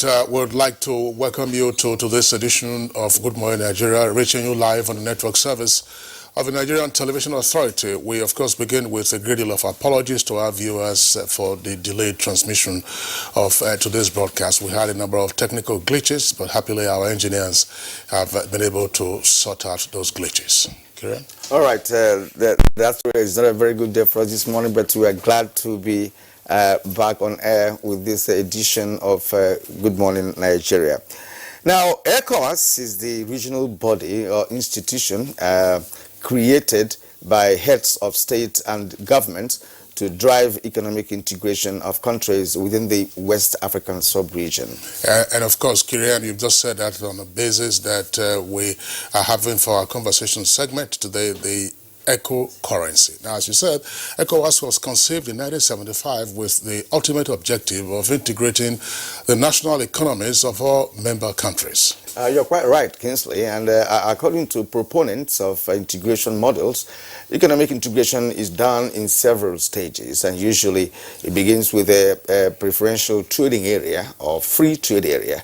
right, we'd like to welcome you to this edition of Good Morning Nigeria, reaching you live on the network service of the Nigerian Television Authority. We, of course, begin with a great deal of apologies to our viewers for the delayed transmission of today's broadcast. We had a number of technical glitches, but happily our engineers have been able to sort out those glitches. Kieran? All right, that's it's not a very good day for us this morning, but we are glad to be back on air with this edition of Good Morning Nigeria. Now, ECOWAS is the regional body or institution created by heads of state and government to drive economic integration of countries within the West African sub-region. And of course, Kieran, you've just said that on the basis that we are having for our conversation segment today, the ECO currency. Now, as you said, ECOWAS was conceived in 1975 with the ultimate objective of integrating the national economies of all member countries. You're quite right, Kingsley, and according to proponents of integration models, economic integration is done in several stages, and usually it begins with a preferential trading area or free trade area,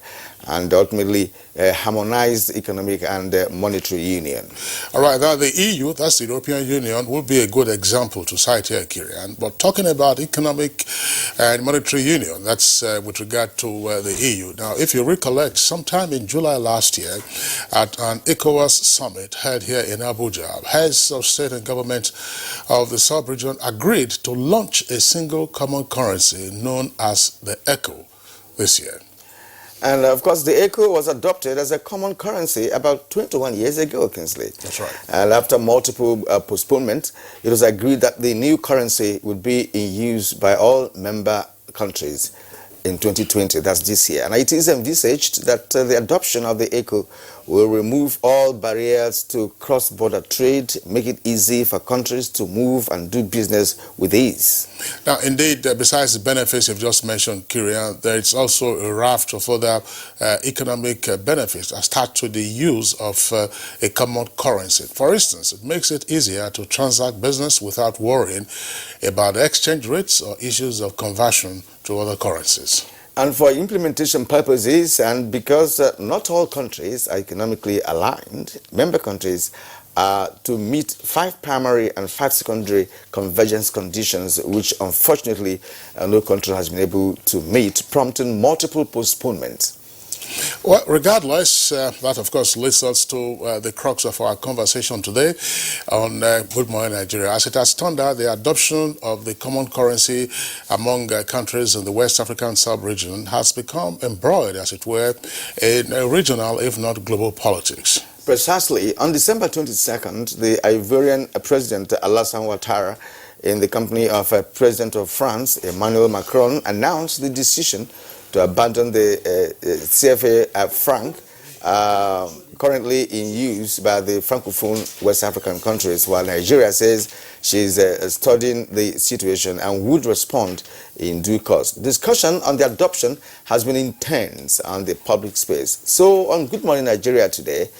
and ultimately harmonized economic and monetary union. All right, now the EU, that's the European Union, would be a good example to cite here, Kieran. But talking about economic and monetary union, that's with regard to the EU. Now, if you recollect, sometime in July last year, at an ECOWAS summit held here in Abuja, heads of state and government of the sub-region agreed to launch a single common currency known as the ECO this year. And of course, the ECO was adopted as a common currency about 21 years ago, Kingsley. That's right. And after multiple postponements, it was agreed that the new currency would be in use by all member countries in 2020, that's this year. And it is envisaged that the adoption of the ECO will remove all barriers to cross-border trade, make it easy for countries to move and do business with ease. Now, indeed, besides the benefits you've just mentioned, Kieran, there is also a raft of other economic benefits attached to the use of a common currency. For instance, it makes it easier to transact business without worrying about exchange rates or issues of conversion to other currencies. And for implementation purposes, and because not all countries are economically aligned, member countries are to meet 5 primary and 5 secondary convergence conditions, which unfortunately no country has been able to meet, prompting multiple postponements. Well, regardless, that of course leads us to the crux of our conversation today on Good Morning Nigeria. As it has turned out, the adoption of the common currency among countries in the West African sub-region has become embroiled, as it were, in regional, if not global politics. Precisely. On December 22nd, the Ivorian President Alassane Ouattara, in the company of President of France, Emmanuel Macron, announced the decision to abandon the CFA franc, currently in use by the Francophone West African countries, while Nigeria says she's studying the situation and would respond in due course. Discussion on the adoption has been intense on the public space. So on Good Morning Nigeria today,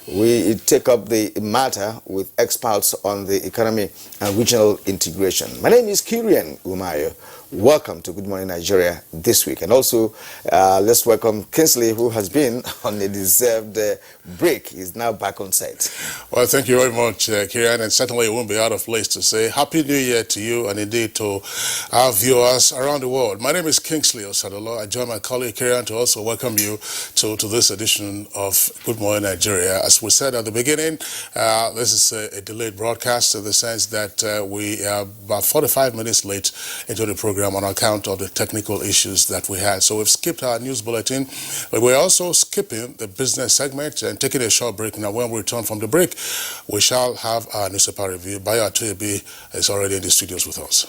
we take up the matter with experts on the economy and regional integration. My name is Kieran Umayo. Welcome to Good Morning Nigeria this week. And also, let's welcome Kingsley, who has been on a deserved break. He's now back on set. Well, thank you very much, Kieran. And certainly it won't be out of place to say Happy New Year to you and indeed to our viewers around the world. My name is Kingsley Osadolo. I join my colleague Kieran to also welcome you to this edition of Good Morning Nigeria. As we said at the beginning, this is a delayed broadcast in the sense that we are about 45 minutes late into the program on account of the technical issues that we had. So we've skipped our news bulletin, but we're also skipping the business segment and taking a short break. Now, when we return from the break, we shall have our newspaper review. Bayo Atuebi is already in the studios with us.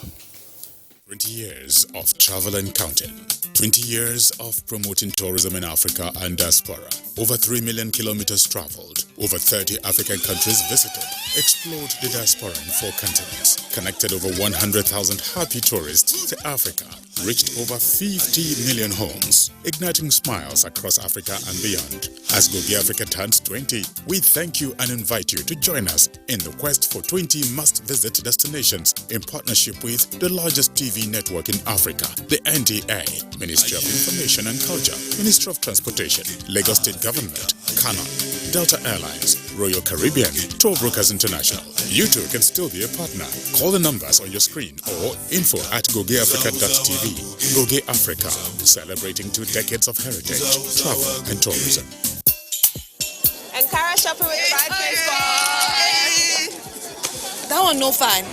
20 years of travel and counting. 20 years of promoting tourism in Africa and diaspora. Over 3 million kilometers traveled. Over 30 African countries visited, explored the diaspora in 4 continents, connected over 100,000 happy tourists to Africa, reached over 50 million homes, igniting smiles across Africa and beyond. As Gogi Africa turns 20, we thank you and invite you to join us in the quest for 20 must-visit destinations in partnership with the largest TV network in Africa, the NTA, Ministry of Information and Culture, Ministry of Transportation, Lagos State Government, Canon, Delta Airlines, Royal Caribbean, Tour Brokers International. You too can still be a partner. Call the numbers on your screen or info@gogeafrica.tv. Goge Africa, celebrating 2 decades of heritage, travel and tourism. Ankara shopping with the right place for. That one no fine.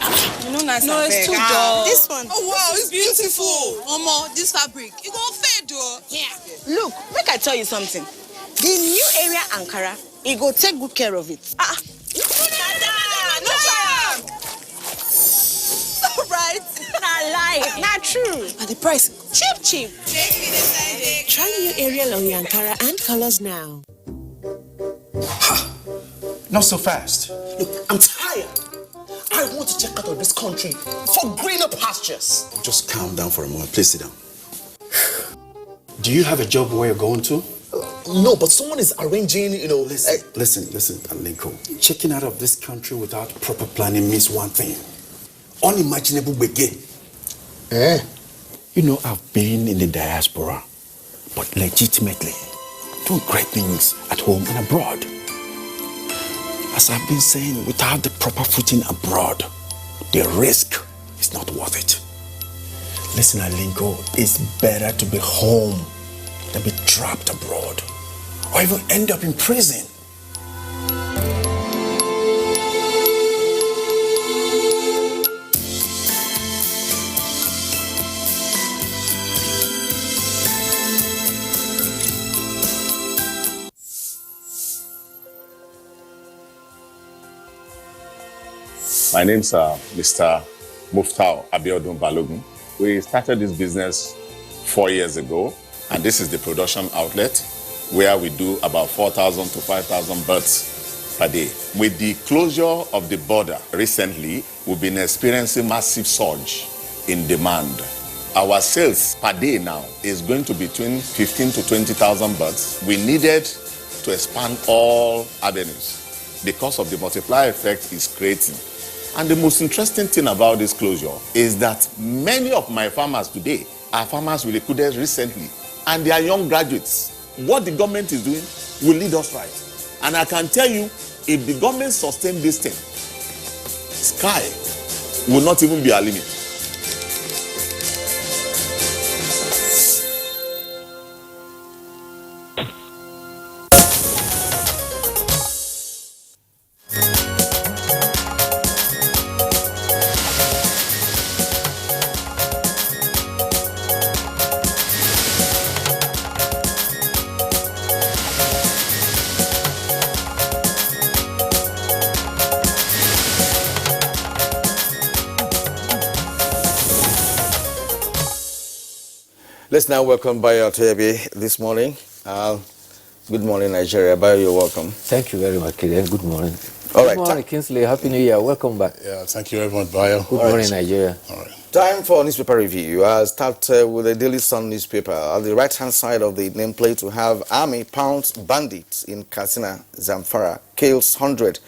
Nice. No, it's too dull. This one. Oh wow, it's beautiful. Omo, this fabric, it gon fade though. Yeah. Look, make I tell you something. The new area Ankara, it go take good care of it. No right. Not lie. Not true. And the price Cheap. Try new Ariel on your Ankara and colors now. Not so fast. Look, I'm tired. I want to check out of this country for greener pastures. Just calm down for a moment. Please sit down. Do you have a job where you're going to? No, but someone is arranging, Listen, Alinko. Checking out of this country without proper planning means one thing. Unimaginable begin. You know, I've been in the diaspora, but legitimately doing great things at home and abroad. As I've been saying, without the proper footing abroad, the risk is not worth it. Listen, Alinko, it's better to be home than be trapped abroad, or even end up in prison. My name's Mr. Muftau Abiodun Balogun. We started this business 4 years ago, and this is the production outlet where we do about 4,000 to 5,000 birds per day. With the closure of the border recently, we've been experiencing massive surge in demand. Our sales per day now is going to be between 15 to 20,000 birds. We needed to expand all avenues because of the multiplier effect it's creating. And the most interesting thing about this closure is that many of my farmers today are farmers we recruited recently, and they are young graduates. What the government is doing will lead us right. And I can tell you, if the government sustains this thing, sky will not even be our limit. Let's now welcome Bayo Otoyebi this morning. Good morning, Nigeria. Bayo, you're welcome. Thank you very much, Kiden. Good morning. All right. Good morning, Kingsley. Happy New Year. Welcome back. Yeah, thank you, everyone. Bayo. Good morning, Nigeria. All right. Time for newspaper review. I'll start with the Daily Sun newspaper. On the right-hand side of the nameplate, we have Army pounds bandits in Katsina, Zamfara, kills 100.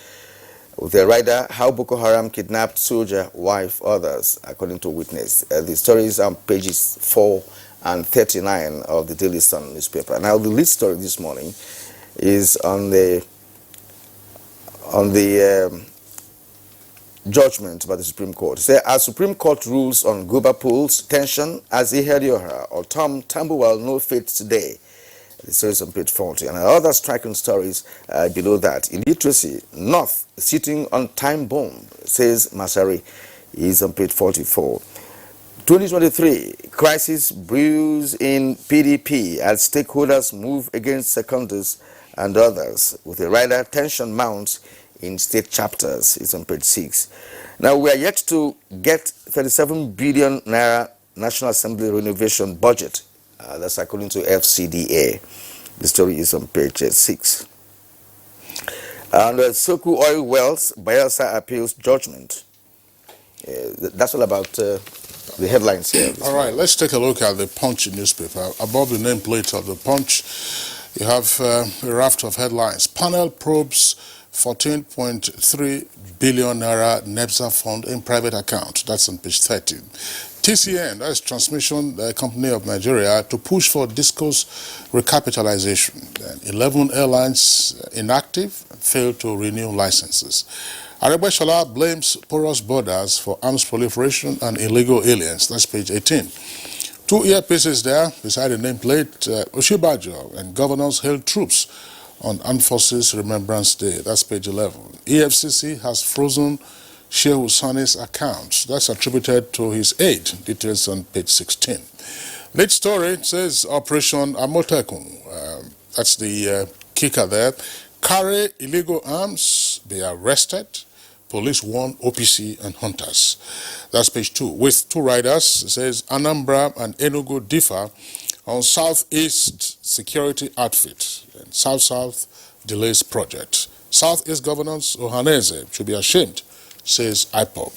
With a rider, how Boko Haram kidnapped soldier, wife, others, according to witness. The story is on pages 4 and 39 of the Daily Sun newspaper. Now, the lead story this morning is on the judgment by the Supreme Court. Say, as Supreme Court rules on Guba pools, tension as Ihedioha or Tom Tambuwal no fate today. The story is on page 40. And other striking stories below that. Illiteracy, North sitting on time bomb, says Masari, is on page 44. 2023, crisis brews in PDP as stakeholders move against seconders and others. With a rider, tension mounts in state chapters. It's on page 6. Now, we are yet to get 37 billion naira National Assembly renovation budget. That's according to FCDA. The story is on page 6. And Soku Oil Wells, Bayelsa appeals judgment. That's all about the headlines here. All right, let's take a look at the Punch newspaper. Above the nameplate of the Punch, you have a raft of headlines. Panel probes 14.3 billion naira NEPSA fund in private account. That's on page 13. TCN, that's Transmission Company of Nigeria, to push for disco's recapitalization. 11 airlines inactive, failed to renew licenses. Aregbesola blames porous borders for arms proliferation and illegal aliens. That's page 18. 2 earpieces there beside the nameplate. Oshibajo and governors hailed troops on Armed Forces Remembrance Day. That's page 11. EFCC has frozen Shehu Sani's account. That's attributed to his aide. Details on page 16. Lead story says Operation Amotekun. That's the kicker there. Carry illegal arms, be arrested. Police warn OPC and hunters. That's page 2. With 2 riders, it says Anambra and Enugu differ on Southeast security outfit and South-South delays project. Southeast governance Ohaneze should be ashamed, says IPOB.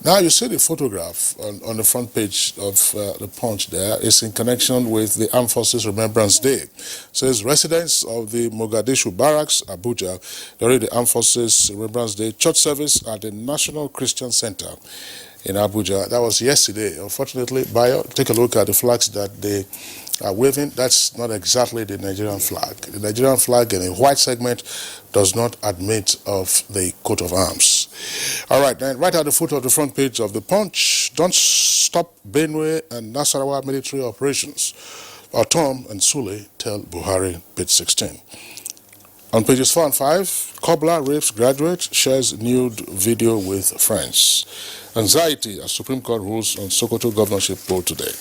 Now you see the photograph on the front page of the Punch there. It's in connection with the Armed Forces Remembrance Day. It says residents of the Mogadishu Barracks, Abuja, during the Armed Forces Remembrance Day church service at the National Christian Center in Abuja. That was yesterday. Unfortunately, Bayo, take a look at the flags that they are waving. That's not exactly the Nigerian flag. The Nigerian flag in a white segment does not admit of the coat of arms. All right, then right at the foot of the front page of the Punch, don't stop Benue and Nasarawa military operations. Tom and Sule tell Buhari, page 16. On pages 4 and 5, Cobbler rapes graduate, shares nude video with friends. Anxiety as Supreme Court rules on Sokoto governorship poll today.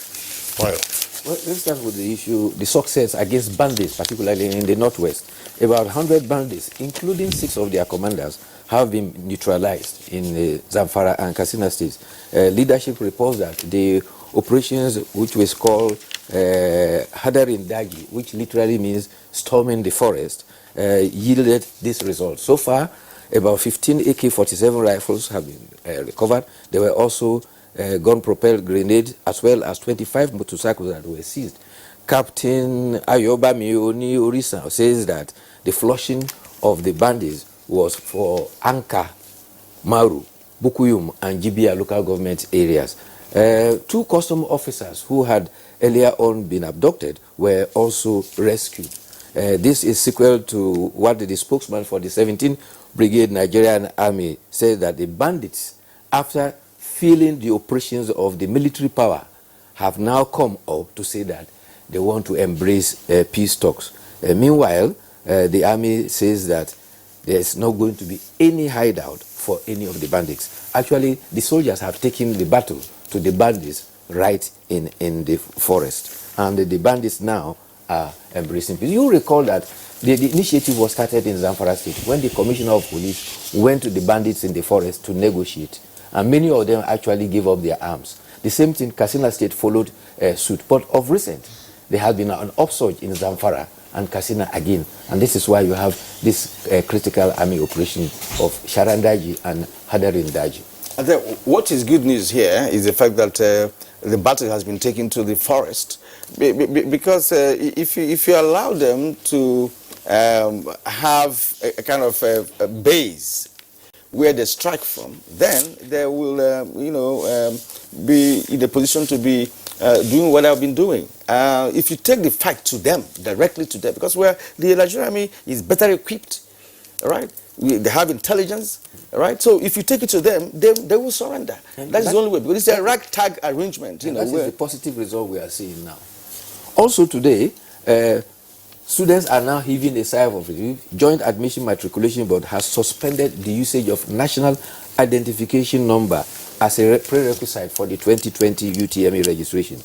Well, let's start with the issue, the success against bandits, particularly in the Northwest. About 100 bandits, including 6 of their commanders, have been neutralized in Zamfara and Katsina states. Leadership reports that the operations, which was called Hadarin Dagi, which literally means storming the forest, yielded this result. So far, about 15 AK-47 rifles have been recovered. There were also gun-propelled grenades, as well as 25 motorcycles that were seized. Captain Ayoba Mioni Orisa says that the flushing of the bandits was for Anka, Maru, Bukuyum, and Jibia local government areas. 2 custom officers who had earlier on been abducted were also rescued. This is sequel to what the spokesman for the 17th Brigade Nigerian Army said, that the bandits, after feeling the operations of the military power, have now come up to say that they want to embrace peace talks. Meanwhile, the army says that there's not going to be any hideout for any of the bandits. Actually, the soldiers have taken the battle to the bandits right in the forest. And the bandits now are embracing peace. You recall that the initiative was started in Zamfara State when the commissioner of police went to the bandits in the forest to negotiate. And many of them actually gave up their arms. The same thing, Katsina State followed suit. But of recent, there has been an upsurge in Zamfara and Katsina again. And this is why you have this critical army operation of Sharandaji and Hadarindaji. What is good news here is the fact that the battle has been taken to the forest. Because if you allow them to have a kind of a base where they strike from, then they will, be in a position to be doing what I've been doing. If you take the fight to them, directly to them, because the Nigerian army is better equipped, right? They have intelligence, right? So if you take it to them, they will surrender. That is the only way, because it's a ragtag arrangement. That is the positive result we are seeing now. Also today, students are now heaving a sigh of relief. Joint Admission Matriculation Board has suspended the usage of National Identification Number as a prerequisite for the 2020 UTME registration.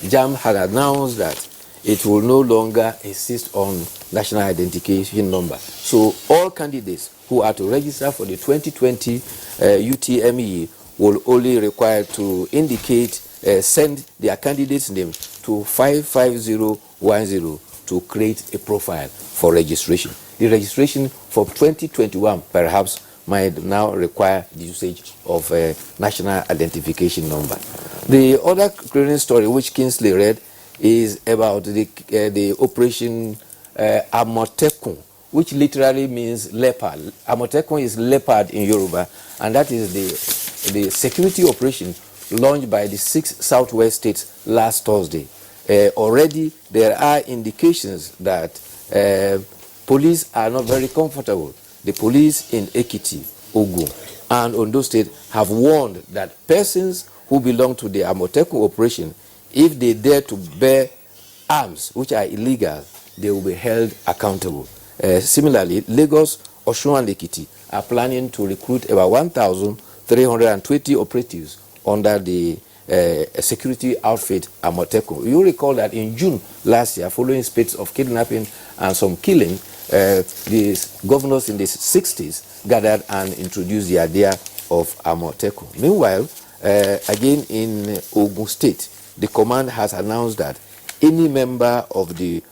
JAM had announced that it will no longer insist on National Identification Number. So all candidates who are to register for the 2020 UTME will only require to indicate, send their candidate's name to 55010 to create a profile for registration. The registration for 2021 perhaps might now require the usage of a national identification number. The other clearance story which Kingsley read is about the operation Amotekun, which literally means leopard. Amotekun is leopard in Yoruba, and that is the security operation launched by the 6 southwest states last Thursday. Already there are indications that police are not very comfortable. The police in Ekiti, Ogun, and Ondo State have warned that persons who belong to the Amotekun operation, if they dare to bear arms which are illegal, they will be held accountable. Similarly, Lagos, Osun, and Ekiti are planning to recruit about 1,320 operatives under the security outfit Amotekun. You recall that in June last year, following spate of kidnapping and some killing, the governors in the 60s gathered and introduced the idea of Amotekun. Meanwhile, again in Ogun State, the command has announced that any member of the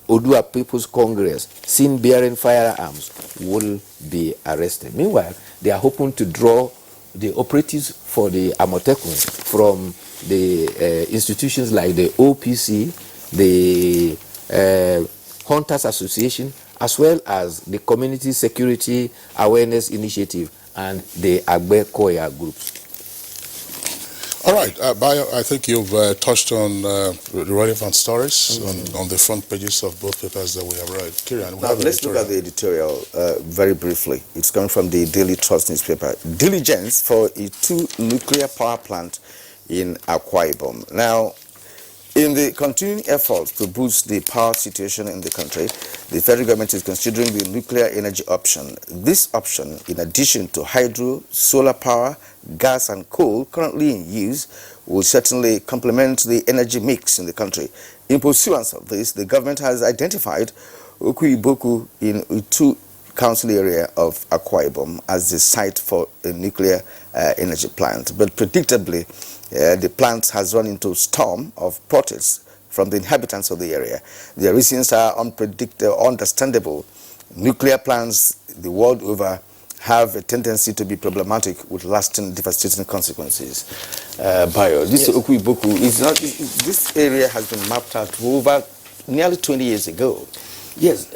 Odua People's Congress seen bearing firearms will be arrested. Meanwhile, they are hoping to draw the operatives for the Amotekun from the institutions like the OPC, the Hunters Association, as well as the Community Security Awareness Initiative and the Agbe Koya groups. All right, Bayo, I think you've touched on the relevant stories on the front pages of both papers that we have read. Kieran, now let's look at the editorial very briefly. It's coming from the Daily Trust newspaper. Diligence for a 2 nuclear power plant in Akwa Ibom. Now, in the continuing efforts to boost the power situation in the country, the federal government is considering the nuclear energy option. This option, in addition to hydro, solar power, gas and coal currently in use, will certainly complement the energy mix in the country. In pursuance of this, the government has identified Okuiboku in Utu council area of Akwa Ibom as the site for a nuclear energy plant. But predictably, the plant has run into a storm of protests from the inhabitants of the area. The reasons are understandable. Nuclear plants the world over have a tendency to be problematic with lasting devastating consequences. Bayo, this Okuiboku is not. This area has been mapped out over nearly 20 years ago. Yes,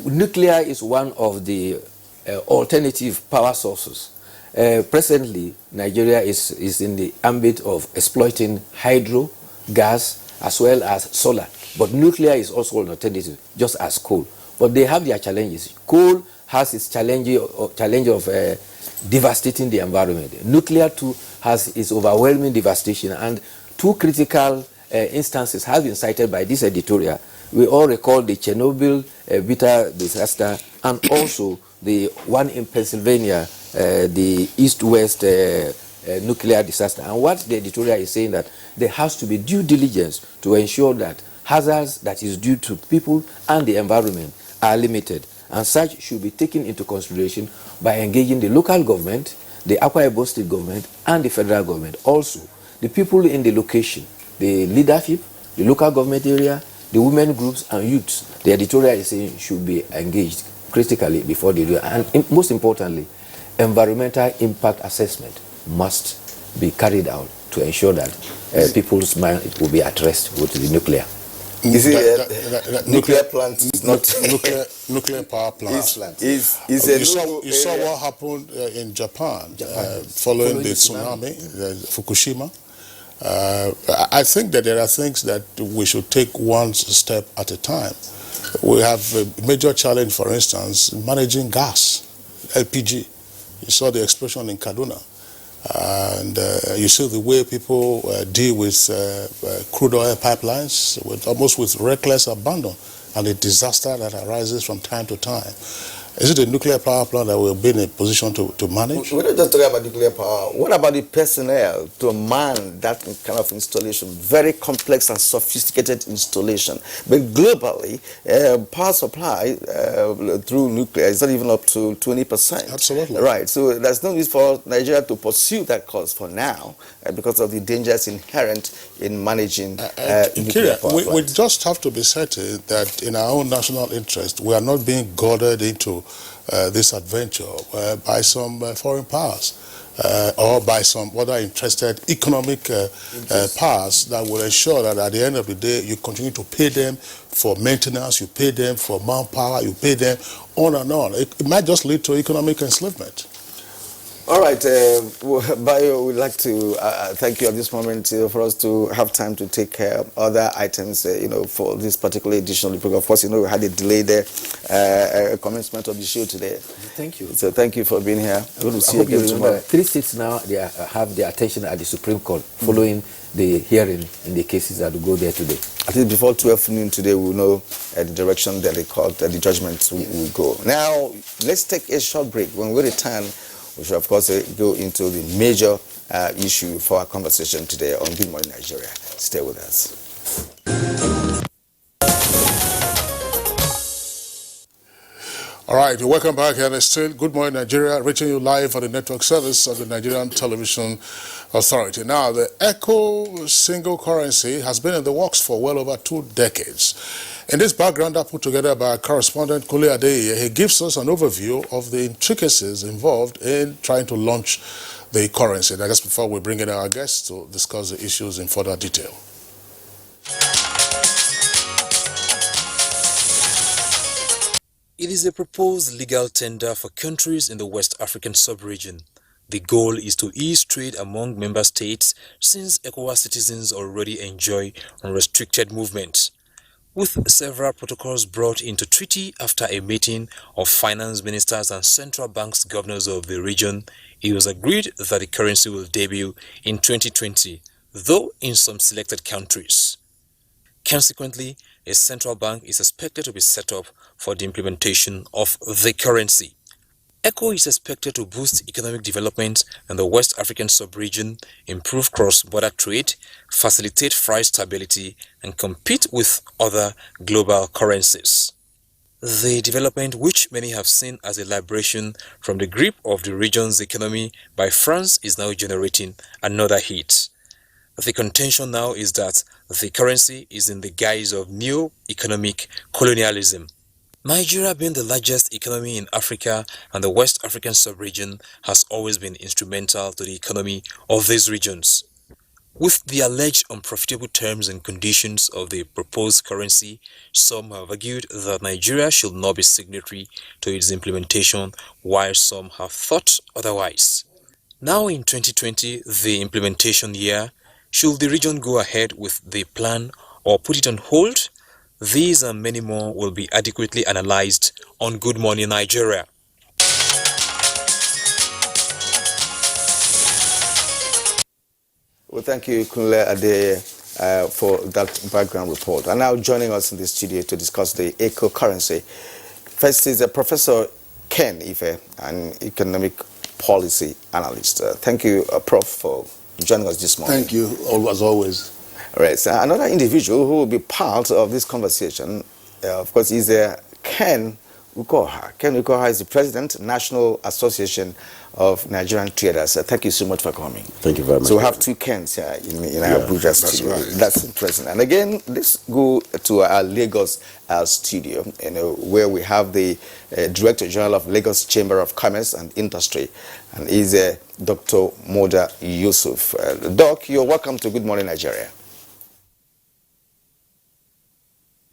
nuclear is one of the alternative power sources. Presently, Nigeria is in the ambit of exploiting hydro, gas, as well as solar. But nuclear is also an alternative, just as coal. But they have their challenges. Coal has its challenge of devastating the environment. Nuclear too has its overwhelming devastation, and 2 critical instances have been cited by this editorial. We all recall the Chernobyl bitter disaster, and also the one in Pennsylvania, the East-West nuclear disaster. And what the editorial is saying that there has to be due diligence to ensure that hazards that is due to people and the environment are limited. And such should be taken into consideration by engaging the local government, the Akwa Ibom state government, and the federal government. Also, the people in the location, the leadership, the local government area, the women groups and youths, the editorial is saying should be engaged critically before they do it. And most importantly, environmental impact assessment must be carried out to ensure that people's mind will be at rest with the nuclear. Is it nuclear plant? Is not nuclear power plant. You saw what happened in Japan following the tsunami, Fukushima. I think that there are things that we should take one step at a time. We have a major challenge, for instance, managing gas, LPG. You saw the explosion in Kaduna. And you see the way people deal with crude oil pipelines, almost with reckless abandon, and the disaster that arises from time to time. Is it a nuclear power plant that will be in a position to manage? We're not just talking about nuclear power. What about the personnel to man that kind of installation? Very complex and sophisticated installation. But globally, power supply through nuclear is not even up to 20%. Absolutely. Right. So there's no need for Nigeria to pursue that course for now because of the dangers inherent in managing nuclear power plants. We just have to be certain that in our own national interest, we are not being goaded into this adventure by some foreign powers or by some other interested economic powers that will ensure that at the end of the day, you continue to pay them for maintenance, you pay them for manpower, you pay them on and on. It might just lead to economic enslavement. All right, Bayo, we'd like to thank you at this moment for us to have time to take care of other items, for this particular edition of the program. Of course, we had a delay there, commencement of the show today. Thank you. So thank you for being here. Good to see you again tomorrow. 3 states now, they have their attention at the Supreme Court following the hearing in the cases that will go there today. I think before 12 noon today, we'll know the direction that the court, the judgment will go. Now, let's take a short break. When we return, we should, of course, go into the major issue for our conversation today on Good Morning Nigeria. Stay with us. All right, welcome back, and it's still Good Morning Nigeria, reaching you live on the network service of the Nigerian Television Authority. Now, the ECO single currency has been in the works for well over 2 decades. In this background that put together by our correspondent Kule Adeye, he gives us an overview of the intricacies involved in trying to launch the currency. And I guess before we bring in our guests to discuss the issues in further detail. It is a proposed legal tender for countries in the West African sub-region. The goal is to ease trade among member states since ECOWAS citizens already enjoy unrestricted movement. With several protocols brought into treaty after a meeting of finance ministers and central banks governors of the region, it was agreed that the currency will debut in 2020, though in some selected countries. Consequently, a central bank is expected to be set up for the implementation of the currency. ECO is expected to boost economic development in the West African sub-region, improve cross-border trade, facilitate price stability, and compete with other global currencies. The development, which many have seen as a liberation from the grip of the region's economy by France, is now generating another hit. The contention now is that the currency is in the guise of new economic colonialism. Nigeria, being the largest economy in Africa and the West African sub-region, has always been instrumental to the economy of these regions. With the alleged unprofitable terms and conditions of the proposed currency, some have argued that Nigeria should not be signatory to its implementation, while some have thought otherwise. Now in 2020, the implementation year, should the region go ahead with the plan or put it on hold? These and many more will be adequately analyzed on Good Morning Nigeria. Well, thank you, Kunle Adeye, for that background report. And now joining us in the studio to discuss the ECO currency. First is Professor Ken Ife, an economic policy analyst. Thank you, Prof, for joining us this morning. Thank you, as always. All right, so another individual who will be part of this conversation, of course, is Ken Ukoha. Ken Ukoha is the President, National Association of Nigerian Traders. Thank you so much for coming. Thank you very much. So we have 2 Kens here in our Abuja studio. Right. That's interesting. And again, let's go to our Lagos studio, where we have the Director General of Lagos Chamber of Commerce and Industry, and is Dr. Moda Yusuf. Doc, you're welcome to Good Morning Nigeria.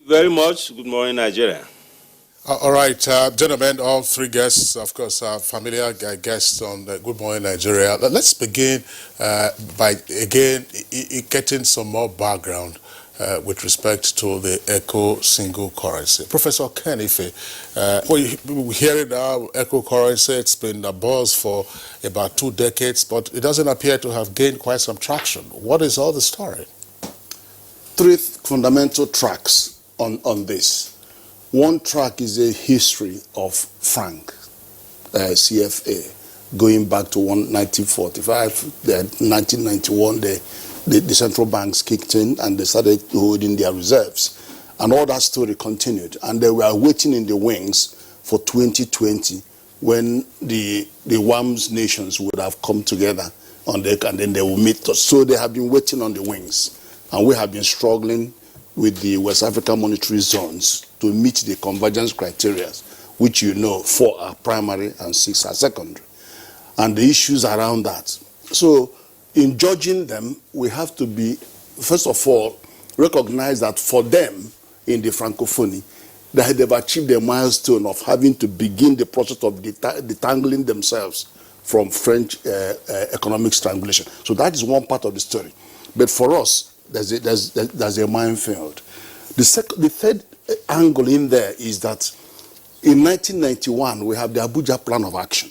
Very much. Good morning, Nigeria. All right, gentlemen, all 3 guests, of course, are familiar guests on Good Morning Nigeria. Let's begin by, again, getting some more background with respect to the ECO single currency. Professor Ken Ife, we're hearing now ECO currency, it's been a buzz for about 2 decades, but it doesn't appear to have gained quite some traction. What is all the story? 3 fundamental tracks on this. One track is a history of franc, CFA, going back to 1945, then 1991, the central banks kicked in and they started holding their reserves. And all that story continued. And they were waiting in the wings for 2020 when the WAMS nations would have come together on deck and then they will meet us. So they have been waiting on the wings. And we have been struggling with the West African monetary zones to meet the convergence criteria, which 4 are primary and 6 are secondary. And the issues around that. So in judging them, we have to be, first of all, recognize that for them in the Francophonie, that they've achieved a milestone of having to begin the process of detangling themselves from French economic strangulation. So that is one part of the story. But for us, there's a minefield. The third angle in there is that in 1991, we have the Abuja Plan of Action,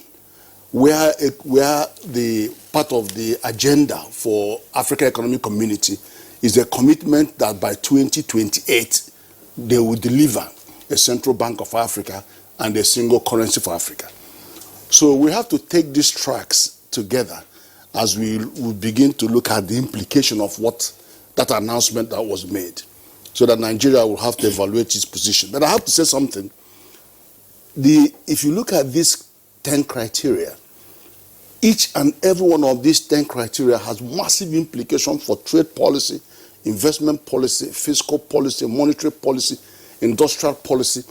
where the part of the agenda for African Economic Community is a commitment that by 2028, they will deliver a central bank of Africa and a single currency for Africa. So we have to take these tracks together as we begin to look at the implication of what that announcement that was made, so that Nigeria will have to evaluate its position. But I have to say something. If you look at these 10 criteria, each and every one of these 10 criteria has massive implications for trade policy, investment policy, fiscal policy, monetary policy, industrial policy.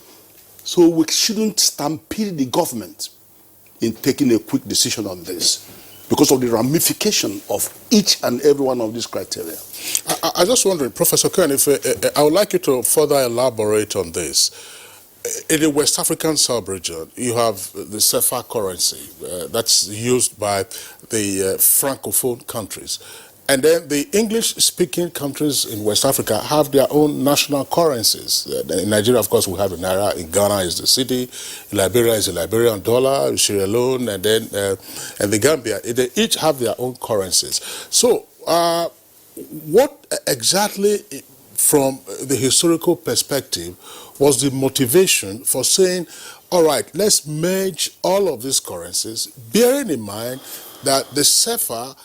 So we shouldn't stampede the government in taking a quick decision on this because of the ramification of each and every one of these criteria. I just wondering, Professor Kern, if I would like you to further elaborate on this. In the West African sub-region, you have the CFA currency that's used by the Francophone countries. And then the English-speaking countries in West Africa have their own national currencies. In Nigeria, of course, we have the Naira. In Ghana is the cedi. In Liberia is the Liberian dollar. In Sierra Leone, and then and the Gambia. They each have their own currencies. So, what exactly, from the historical perspective, was the motivation for saying, all right, let's merge all of these currencies, bearing in mind that the CFA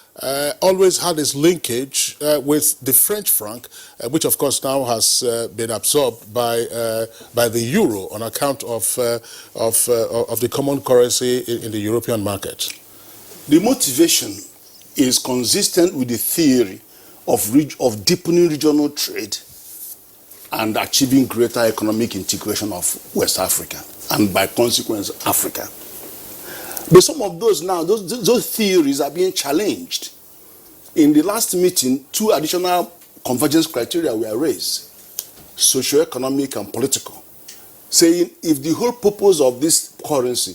always had this linkage with the French franc, which of course now has been absorbed by the euro on account of the common currency in the European market. The motivation is consistent with the theory of deepening regional trade and achieving greater economic integration of West Africa, and by consequence, Africa. But some of those now, those theories are being challenged. In the last meeting, 2 additional convergence criteria were raised, socio-economic and political, saying if the whole purpose of this currency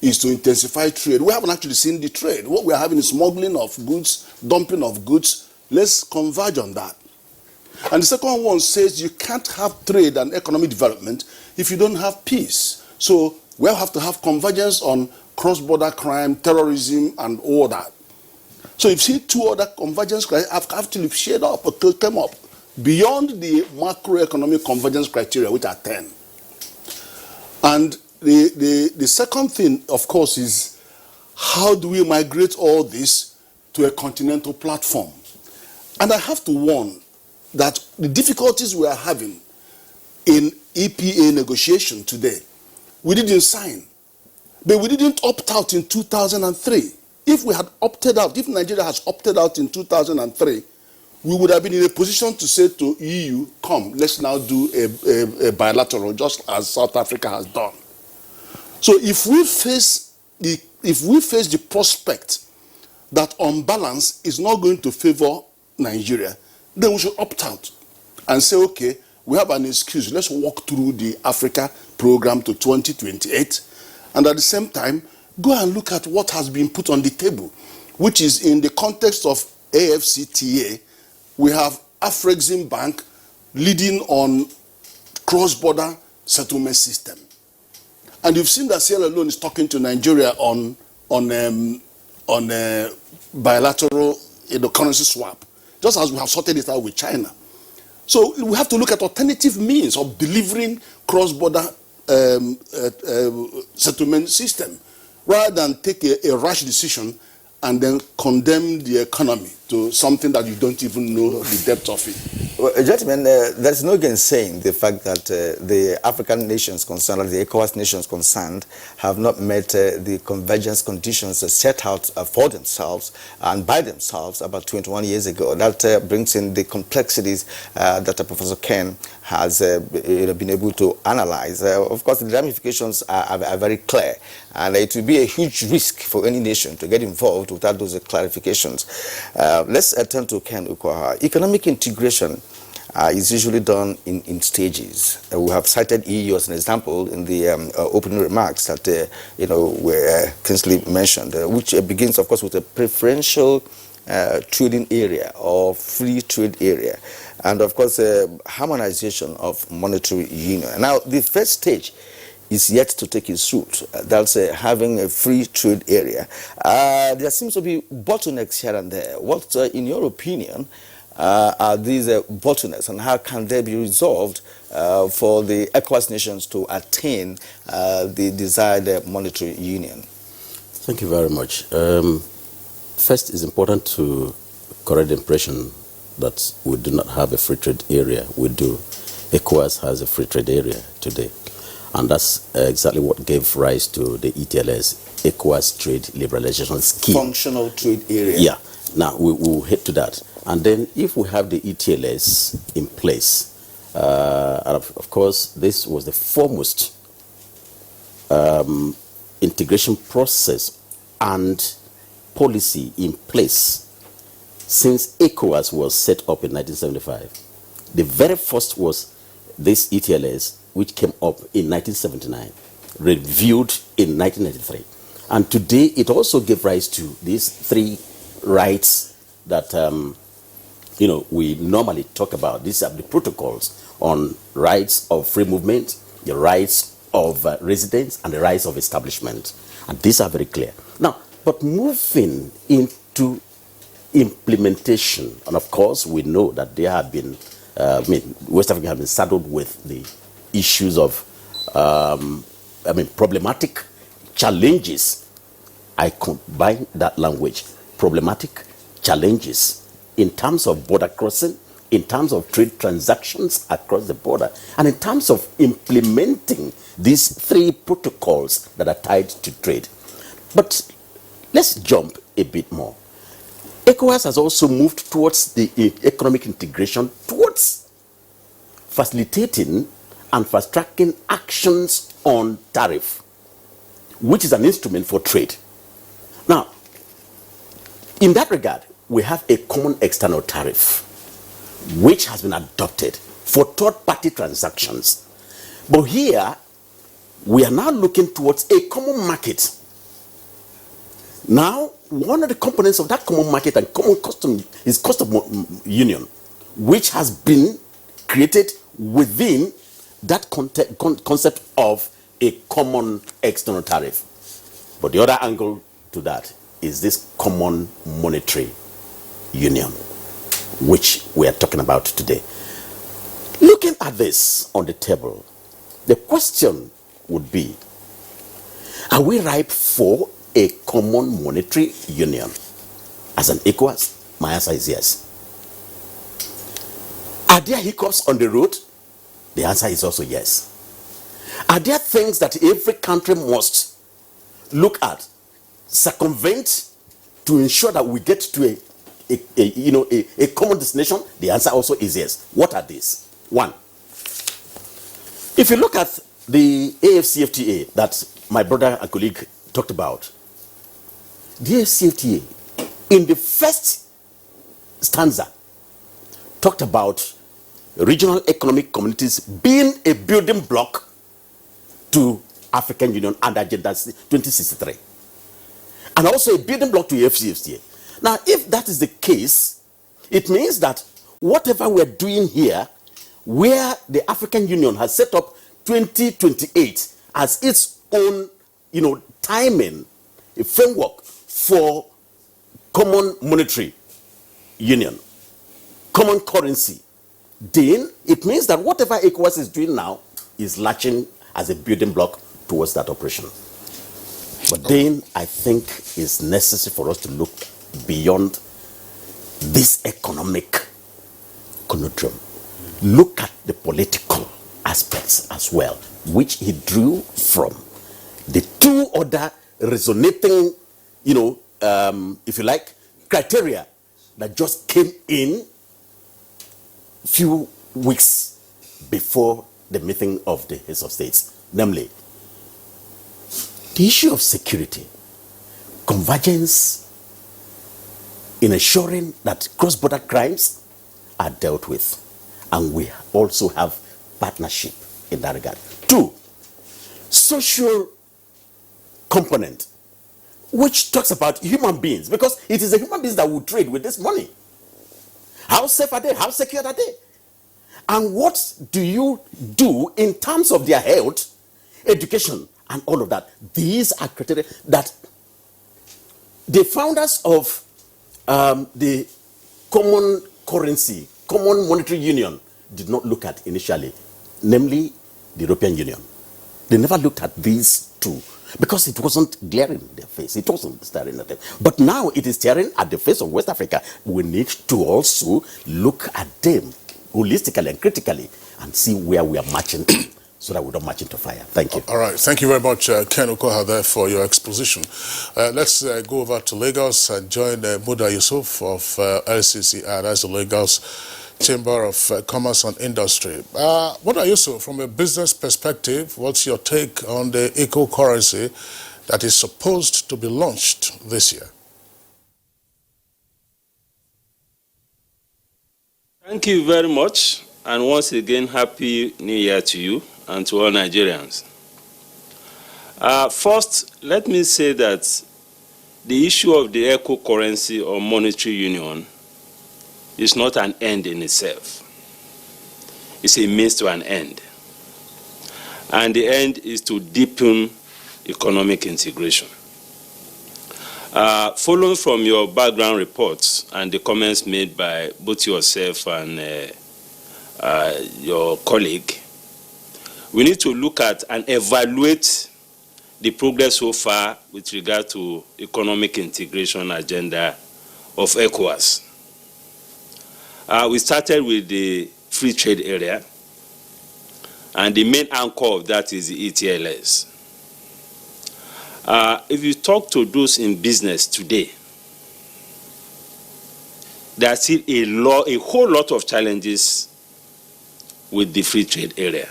is to intensify trade, we haven't actually seen the trade. What we are having is smuggling of goods, dumping of goods. Let's converge on that. And the second one says you can't have trade and economic development if you don't have peace. So we'll have to have convergence on cross-border crime, terrorism, and all that. So you've seen 2 other convergence criteria have actually shared up or came up beyond the macroeconomic convergence criteria, which are 10. And the second thing, of course, is how do we migrate all this to a continental platform? And I have to warn that the difficulties we are having in EPA negotiation today, we didn't sign, but we didn't opt out in 2003. If we had opted out, if Nigeria has opted out in 2003, we would have been in a position to say to EU, come, let's now do a bilateral, just as South Africa has done. So if we face the prospect that on balance is not going to favor Nigeria, then we should opt out and say, okay, we have an excuse. Let's walk through the Africa program to 2028. And at the same time, go and look at what has been put on the table, which is in the context of AFCTA. We have Afrexim Bank leading on cross-border settlement system. And you've seen that Sierra Leone is talking to Nigeria on bilateral currency swap, just as we have sorted it out with China. So we have to look at alternative means of delivering cross-border settlement system, rather than take a rash decision and then condemn the economy to something that you don't even know the depth of it. Well, gentlemen, there's no gainsaying the fact that the African nations concerned, or the ECOWAS nations concerned, have not met the convergence conditions set out for themselves and by themselves about 21 years ago. That brings in the complexities that Professor Ken has been able to analyze. Of course, the ramifications are very clear, and it will be a huge risk for any nation to get involved without those clarifications. Let's turn to Ken Ukwaha. Economic integration is usually done in stages. We have cited EU as an example in the opening remarks that were Kingsley mentioned, which begins, of course, with a preferential trading area or free trade area, and of course harmonization of monetary union. Now the first stage is yet to take its root. That's having a free trade area. There seems to be bottlenecks here and there. What, in your opinion, are these bottlenecks, and how can they be resolved for the ECOWAS nations to attain the desired monetary union? Thank you very much. First, it's important to correct the impression that we do not have a free trade area. We do. ECOWAS has a free trade area today. And that's exactly what gave rise to the ETLS, ECOWAS Trade Liberalization Scheme. Functional trade area. Yeah. Now, we will head to that. And then if we have the ETLS in place, and of course, this was the foremost integration process and policy in place since ECOWAS was set up in 1975. The very first was this ETLS, which came up in 1979, reviewed in 1993. And today it also gave rise to these three rights that we normally talk about. These are the protocols on rights of free movement, the rights of residence, and the rights of establishment. And these are very clear. Now, but moving into implementation, and of course we know that there have been, West Africa have been saddled with the issues of, problematic challenges. I combine that language, problematic challenges in terms of border crossing, in terms of trade transactions across the border, and in terms of implementing these three protocols that are tied to trade. But let's jump a bit more. ECOWAS has also moved towards the economic integration, towards facilitating and fast-tracking actions on tariff, which is an instrument for trade. Now, in that regard, we have a common external tariff, which has been adopted for third-party transactions. But here, we are now looking towards a common market. Now, one of the components of that common market and common custom is custom union, which has been created within that concept of a common external tariff. But the other angle to that is this common monetary union, which we are talking about today. Looking at this on the table, the question would be, are we ripe for a common monetary union as an ECOWAS? My answer is yes. Are there hiccups on the road? The answer is also yes. Are there things that every country must look at, circumvent, to ensure that we get to a common destination? The answer also is yes. What are these? One, if you look at the AFCFTA that my brother and colleague talked about, the AFCFTA in the first stanza talked about regional economic communities being a building block to African Union and Agenda 2063, and also a building block to AFCFTA. Now, if that is the case, it means that whatever we're doing here, where the African Union has set up 2028 as its own, timing, a framework for common monetary union, common currency, then it means that whatever ECOWAS is doing now is latching as a building block towards that operation. But then I think it's necessary for us to look beyond this economic conundrum. Look at the political aspects as well, which he drew from the two other resonating, if you like, criteria that just came in few weeks before the meeting of the heads of states, namely the issue of security, convergence in ensuring that cross-border crimes are dealt with, and we also have partnership in that regard. Two, social component, which talks about human beings, because it is the human beings that will trade with this money. How safe are they? How secure are they? And what do you do in terms of their health, education, and all of that? These are criteria that the founders of the common currency, common monetary union did not look at initially, namely the European Union. They never looked at these two because it wasn't glaring in their face. It wasn't staring at them. But now it is staring at the face of West Africa. We need to also look at them holistically and critically and see where we are marching so that we don't march into fire. Thank you. All right. Thank you very much, Ken Okoha, there for your exposition. Let's go over to Lagos and join Buddha Yusuf of LCCI, that's the Lagos Chamber of Commerce and Industry. Buddha Yusuf, from a business perspective, what's your take on the eco-currency that is supposed to be launched this year? Thank you very much. And once again, Happy New Year to you and to all Nigerians. First, let me say that the issue of the eco-currency or monetary union is not an end in itself. It's a means to an end. And the end is to deepen economic integration. Following from your background reports and the comments made by both yourself and your colleague, we need to look at and evaluate the progress so far with regard to economic integration agenda of ECOWAS. We started with the free trade area, and the main anchor of that is the ETLS. If you talk to those in business today, there are still a whole lot of challenges with the free trade area.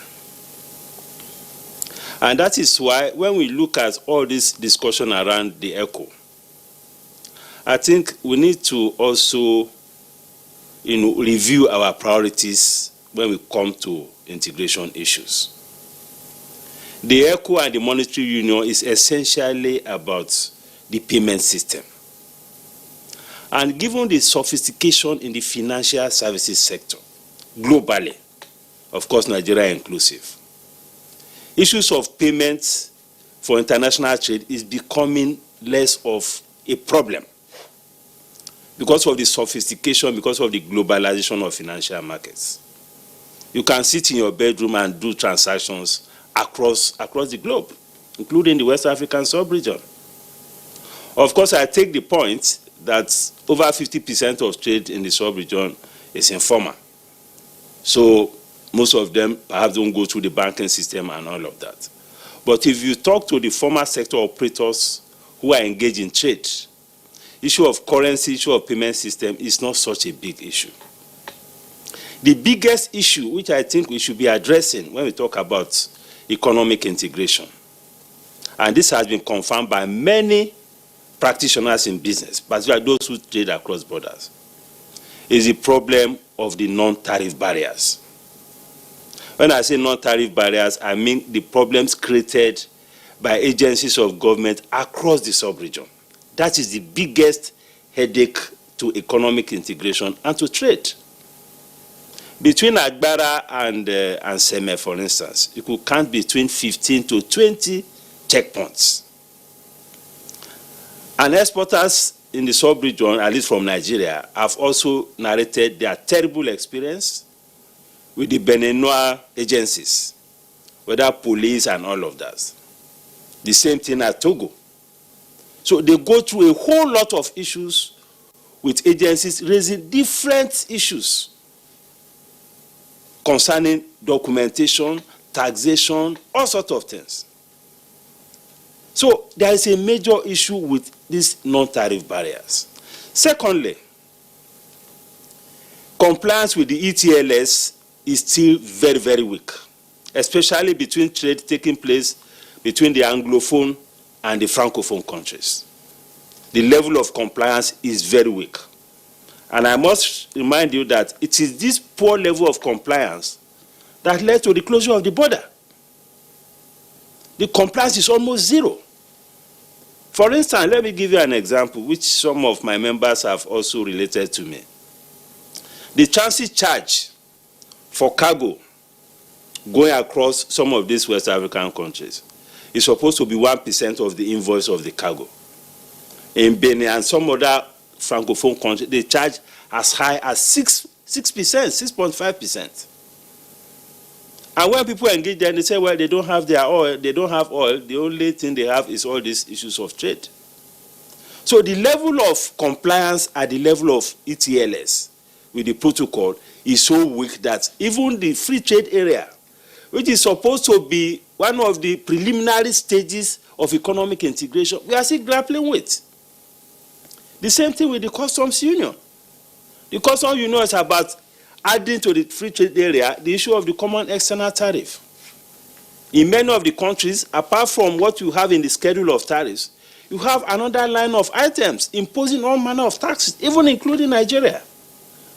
And that is why when we look at all this discussion around the ECO, I think we need to also review our priorities when we come to integration issues. The ECO and the monetary union is essentially about the payment system. And given the sophistication in the financial services sector globally, of course Nigeria inclusive, issues of payments for international trade is becoming less of a problem because of the sophistication, because of the globalization of financial markets. You can sit in your bedroom and do transactions across the globe, including the West African sub-region. Of course, I take the point that over 50% of trade in the sub-region is informal. So most of them perhaps don't go through the banking system and all of that. But if you talk to the formal sector operators who are engaged in trade, issue of currency, issue of payment system is not such a big issue. The biggest issue, which I think we should be addressing when we talk about economic integration, and this has been confirmed by many practitioners in business, particularly those who trade across borders, is the problem of the non-tariff barriers. When I say non-tariff barriers, I mean the problems created by agencies of government across the sub-region. That is the biggest headache to economic integration and to trade. Between Agbara and Seme, for instance, you could count between 15 to 20 checkpoints. And exporters in the sub-region, at least from Nigeria, have also narrated their terrible experience with the Beninois agencies, whether police and all of that. The same thing at Togo. So they go through a whole lot of issues with agencies raising different issues concerning documentation, taxation, all sorts of things. So there is a major issue with these non-tariff barriers. Secondly, compliance with the ETLS is still very, very weak, especially between trade taking place between the Anglophone and the Francophone countries. The level of compliance is very weak. And I must remind you that it is this poor level of compliance that led to the closure of the border. The compliance is almost zero. For instance, let me give you an example, which some of my members have also related to me. The transit charge for cargo going across some of these West African countries is supposed to be 1% of the invoice of the cargo. In Benin and some other Francophone countries, they charge as high as 6%, 6.5%. And when people engage them, they say, well, they don't have their oil, they don't have oil, the only thing they have is all these issues of trade. So the level of compliance at the level of ETLS with the protocol is so weak that even the free trade area, which is supposed to be one of the preliminary stages of economic integration, we are still grappling with. The same thing with the customs union. The customs union is about adding to the free trade area the issue of the common external tariff. In many of the countries, apart from what you have in the schedule of tariffs, you have another line of items imposing all manner of taxes, even including Nigeria.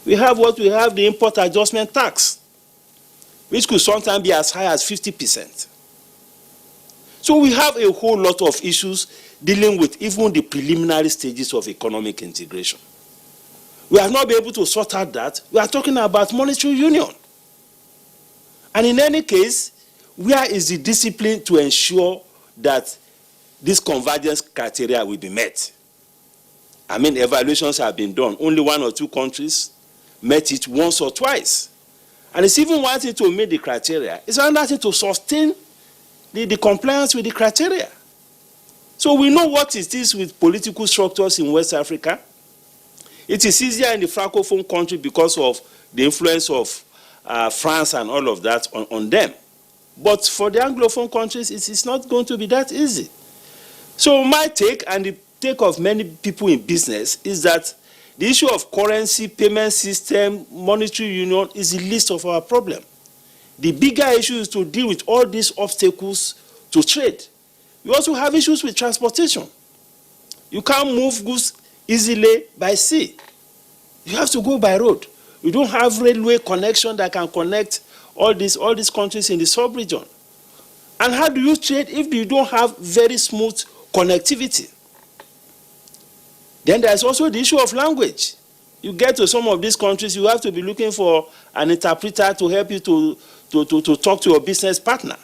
We have the import adjustment tax, which could sometimes be as high as 50%. So we have a whole lot of issues dealing with even the preliminary stages of economic integration. We have not been able to sort out that. We are talking about monetary union. And in any case, where is the discipline to ensure that this convergence criteria will be met? I mean, evaluations have been done. Only 1 or 2 countries met it once or twice. And it's even one thing to meet the criteria. It's another thing to sustain the compliance with the criteria. So we know what it is with political structures in West Africa. It is easier in the Francophone country because of the influence of France and all of that on them. But for the Anglophone countries, it is not going to be that easy. So my take, and the take of many people in business, is that the issue of currency, payment system, monetary union is the least of our problem. The bigger issue is to deal with all these obstacles to trade. We also have issues with transportation. You can't move goods easily by sea. You have to go by road. We don't have railway connection that can connect all these countries in the sub-region. And how do you trade if you don't have very smooth connectivity? Then there's also the issue of language. You get to some of these countries, you have to be looking for an interpreter to help you to talk to your business partner.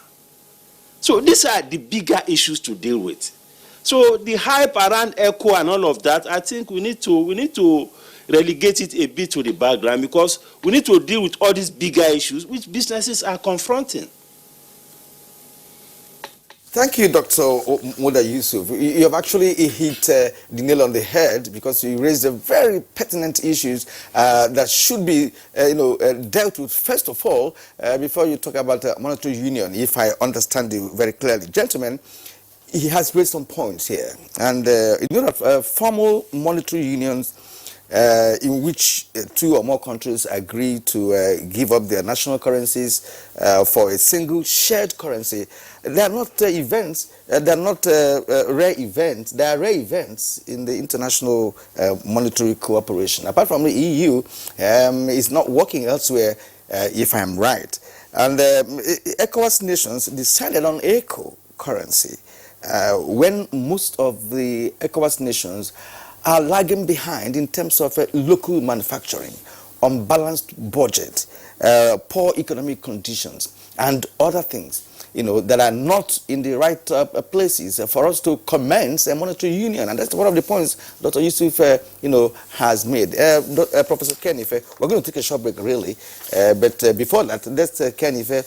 So these are the bigger issues to deal with. So the hype around ECO and all of that, I think we need to relegate it a bit to the background, because we need to deal with all these bigger issues which businesses are confronting. Thank you, Dr. Moda Yusuf. You have actually hit the nail on the head, because you raised a very pertinent issues that should be dealt with first of all before you talk about monetary union, if I understand you very clearly. Gentlemen, he has raised some points here. And formal monetary unions in which 2 or more countries agree to give up their national currencies for a single shared currency. They are not events, they are not rare events, they are rare events in the international monetary cooperation. Apart from the EU, it's not working elsewhere, if I am right. And ECOWAS nations decided on ECO currency when most of the ECOWAS nations are lagging behind in terms of local manufacturing, unbalanced budget, poor economic conditions, and other things. that are not in the right places for us to commence a monetary union. And that's one of the points Dr. Yusuf, has made. Professor Ken Ife, we're going to take a short break, really. But before that, let's, Ken Ife,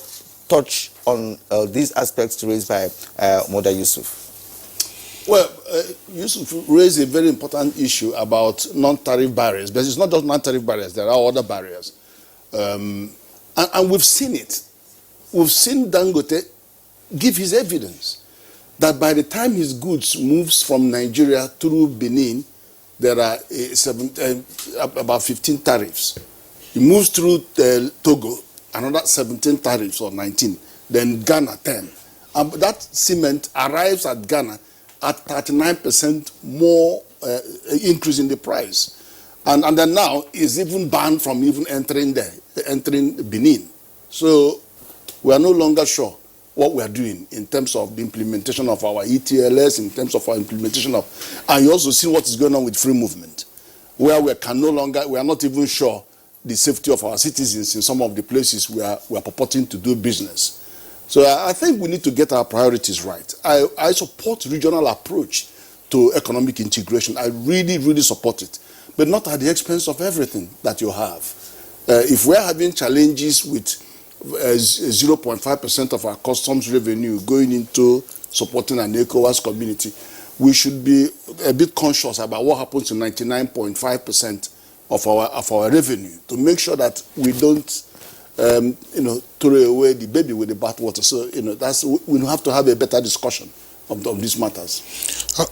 touch on these aspects raised by Moda Yusuf. Well, Yusuf raised a very important issue about non-tariff barriers. But it's not just non-tariff barriers, there are other barriers. And we've seen it. We've seen Dangote give his evidence that by the time his goods moves from Nigeria through Benin, there are about 15 tariffs. He moves through Togo, another 17 tariffs or 19. Then Ghana, 10. And that cement arrives at Ghana at 39% more increase in the price. And then now is even banned from even entering Benin. So we are no longer sure what we are doing in terms of the implementation of our ETLS, in terms of our implementation of, and you also see what is going on with free movement, where we are not even sure the safety of our citizens in some of the places we are purporting to do business. So I think we need to get our priorities right. I support regional approach to economic integration. I really, really support it, but not at the expense of everything that you have. If we're having challenges with 0.5% of our customs revenue going into supporting an ECOWAS community, we should be a bit conscious about what happens to 99.5% of our revenue to make sure that we don't throw away the baby with the bathwater. So, we have to have a better discussion of these matters.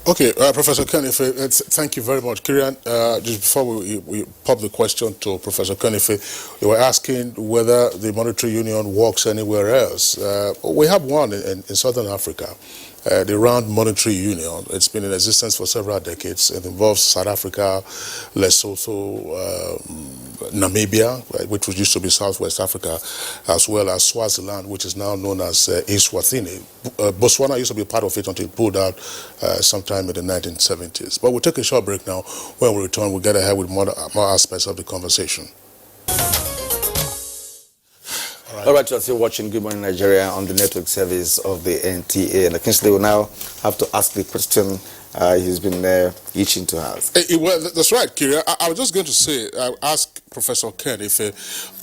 Okay, Professor Kanife, thank you very much. Kirian, just before we pop the question to Professor Kanife, you were asking whether the monetary union works anywhere else. We have one in Southern Africa. The Round Monetary Union. It's been in existence for several decades. It involves South Africa, Lesotho, Namibia, right, which used to be Southwest Africa, as well as Swaziland, which is now known as Eswatini. Botswana used to be part of it until it pulled out sometime in the 1970s. But we'll take a short break now. When we return, we'll get ahead with more aspects of the conversation. All right, you're still watching Good Morning Nigeria on the network service of the NTA. And Kingsley will now have to ask the question he's been itching to ask. Well, that's right, Kira. I was just going to say, ask Professor Ken if,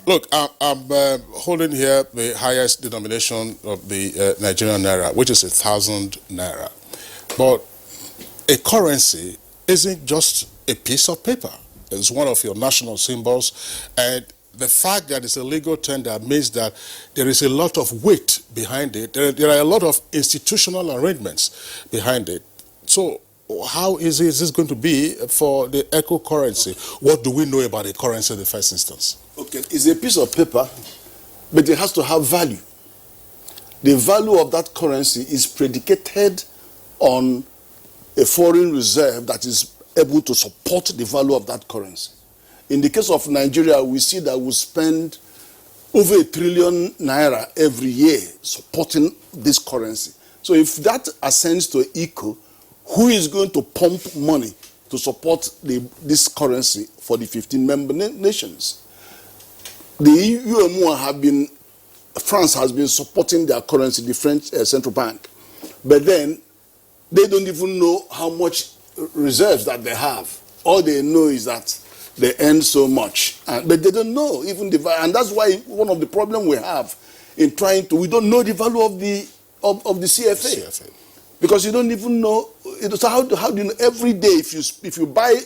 look, I'm holding here the highest denomination of the Nigerian naira, which is 1,000 naira. But a currency isn't just a piece of paper. It's one of your national symbols, and the fact that it's a legal tender means that there is a lot of weight behind it. There are a lot of institutional arrangements behind it. So how is this going to be for the eco currency? What do we know about the currency in the first instance? Okay, it's a piece of paper, but it has to have value. The value of that currency is predicated on a foreign reserve that is able to support the value of that currency. In the case of Nigeria, we see that we spend over 1 trillion naira every year supporting this currency. So if that ascends to eco, who is going to pump money to support this currency for the 15 member nations? The UMO France has been supporting their currency, the French central bank. But then they don't even know how much reserves that they have. All they know is that they earn so much, but they don't know even the value, and that's why one of the problems we have in we don't know the value of the CFA. Because you don't even know. So how do you know? Every day, if you buy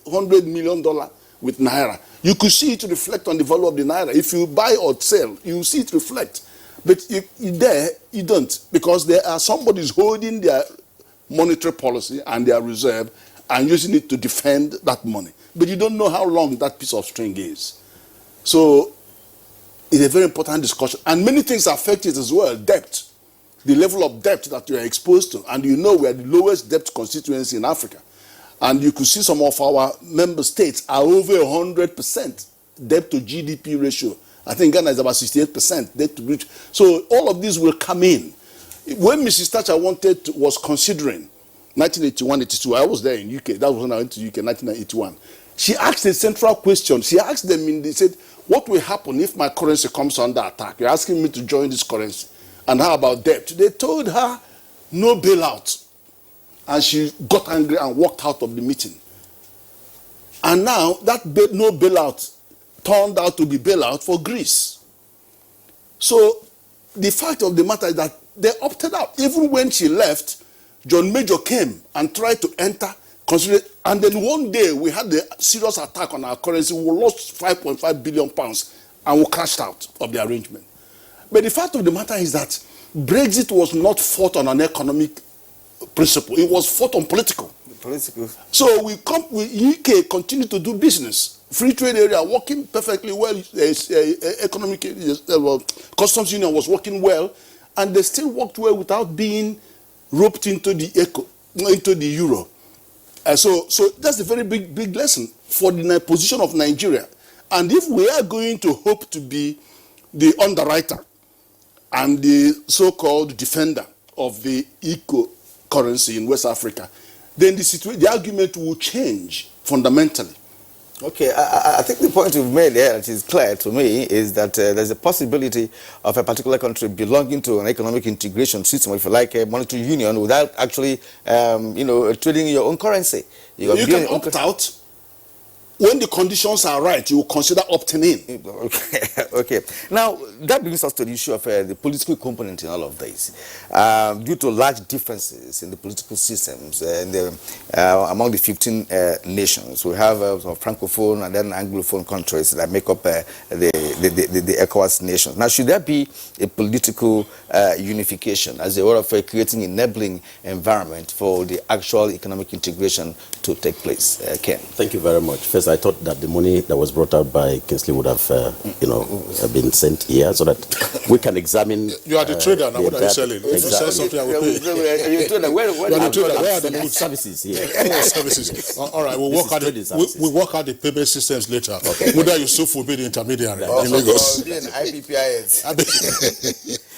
$100 million with naira, you could see it reflect on the value of the naira. If you buy or sell, you see it reflect. But you don't, because there are somebody's holding their monetary policy and their reserve and using it to defend that money. But you don't know how long that piece of string is. So it's a very important discussion. And many things affect it as well. Debt. The level of debt that you are exposed to. And you know we are the lowest debt constituency in Africa. And you could see some of our member states are over 100% debt to GDP ratio. I think Ghana is about 68% debt to GDP. So all of these will come in. When Mrs. Thatcher was considering 1981-82, I was there in UK. That was when I went to UK, 1981. She asked a central question. She asked them, they said, what will happen if my currency comes under attack? You're asking me to join this currency. And how about debt? They told her no bailout. And she got angry and walked out of the meeting. And now that no bailout turned out to be bailout for Greece. So the fact of the matter is that they opted out. Even when she left, John Major came and tried to enter, and then one day we had a serious attack on our currency. We lost 5.5 billion pounds and we crashed out of the arrangement. But the fact of the matter is that Brexit was not fought on an economic principle. It was fought on political. So UK continue to do business. Free trade area working perfectly well. Economic customs union was working well, and they still worked well without being roped into the euro. So that's a very big lesson for the position of Nigeria. And if we are going to hope to be the underwriter and the so-called defender of the eco currency in West Africa, then the argument will change fundamentally. Okay, I think the point you've made there, that is clear to me, is that there's a possibility of a particular country belonging to an economic integration system, if you like, a monetary union, without actually, trading your own currency. You can opt out. When the conditions are right, you will consider opting in. Okay. Now, that brings us to the issue of the political component in all of this. Due to large differences in the political systems among the 15 nations, we have Francophone and then Anglophone countries that make up the ECOWAS nations. Now, should there be a political unification as a way of creating an enabling environment for the actual economic integration to take place? Ken. Thank you very much. First, I thought that the money that was brought out by Kingsley would have, been sent here so that we can examine. You are the trader now. What are you selling? If you sell something, I will pay. Where are the goods? Services here. Services. All right, we'll work out the payment systems later. Okay. Whether Yusuf will be the intermediary in Lagos.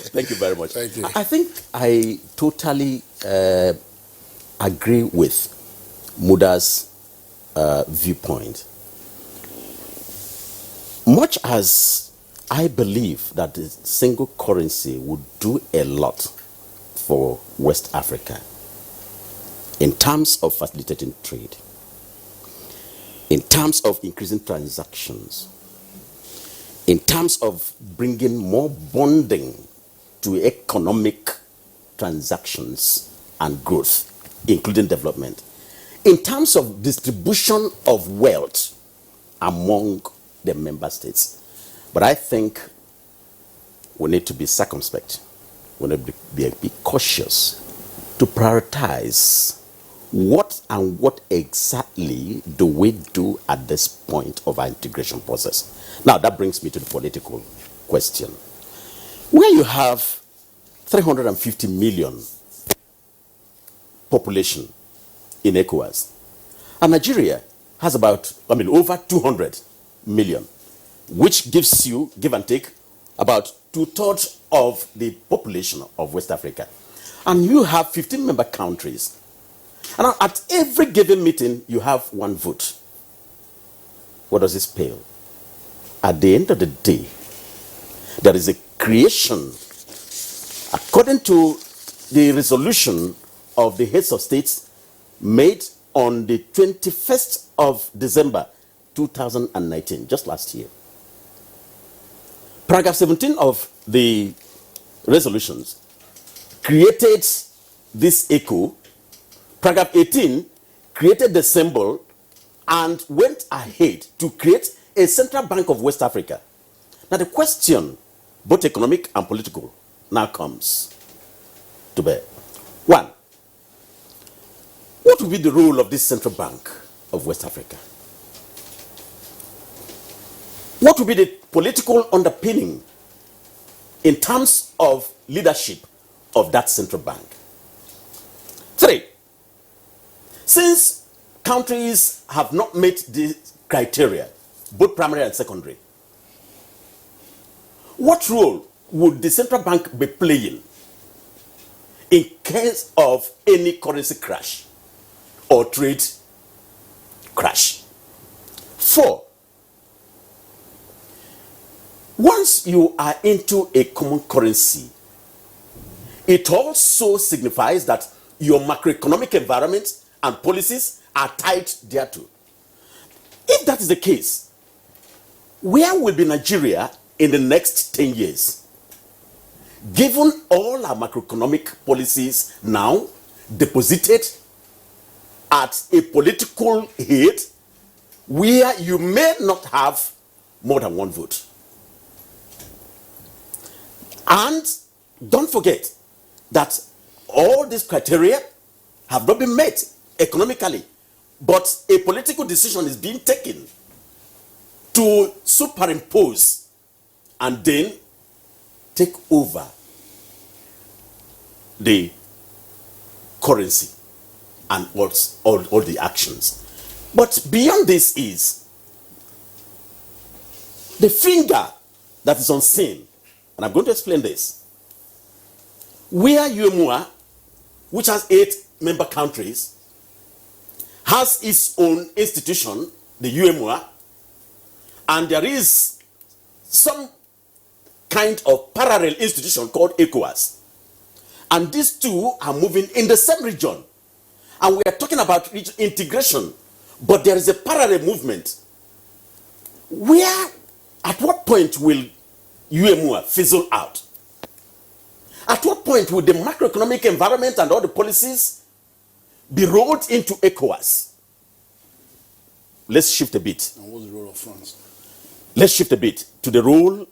Thank you very much. Thank you. I think I totally agree with Muda's viewpoint. Much as I believe that the single currency would do a lot for West Africa in terms of facilitating trade, in terms of increasing transactions, in terms of bringing more bonding to economic transactions and growth, including development, in terms of distribution of wealth among the member states. But I think we need to be circumspect. We need to be cautious to prioritize what exactly do we do at this point of our integration process. Now, that brings me to the political question. Where you have 350 million population in ECOWAS, and Nigeria has about, over 200 million, which gives you, give and take, about 2/3 of the population of West Africa. And you have 15 member countries. And at every given meeting, you have one vote. What does this spell? At the end of the day, there is a creation, according to the resolution of the heads of states made on the 21st of December 2019, just last year. Paragraph 17 of the resolutions created this ECO. Paragraph 18 created the symbol and went ahead to create a central bank of West Africa. Now the question, both economic and political, now comes to bear. One, what will be the role of this central bank of West Africa? What will be the political underpinning in terms of leadership of that central bank? Three, since countries have not met the criteria, both primary and secondary, what role would the central bank be playing in case of any currency crash or trade crash? Four, once you are into a common currency, it also signifies that your macroeconomic environment and policies are tied thereto. If that is the case, where will be Nigeria in the next 10 years? Given all our macroeconomic policies now deposited at a political head where you may not have more than one vote. And don't forget that all these criteria have not been met economically, but a political decision is being taken to superimpose and then take over the currency and all the actions. But beyond this is the finger that is unseen, and I'm going to explain this. Where UEMOA, which has 8 member countries, has its own institution, the UEMOA, and there is some kind of parallel institution called ECOWAS. And these two are moving in the same region. And we are talking about integration, but there is a parallel movement. Where, at what point will UEMOA fizzle out? At what point will the macroeconomic environment and all the policies be rolled into ECOWAS? Let's shift a bit. And what's the role of France? Let's shift a bit to the role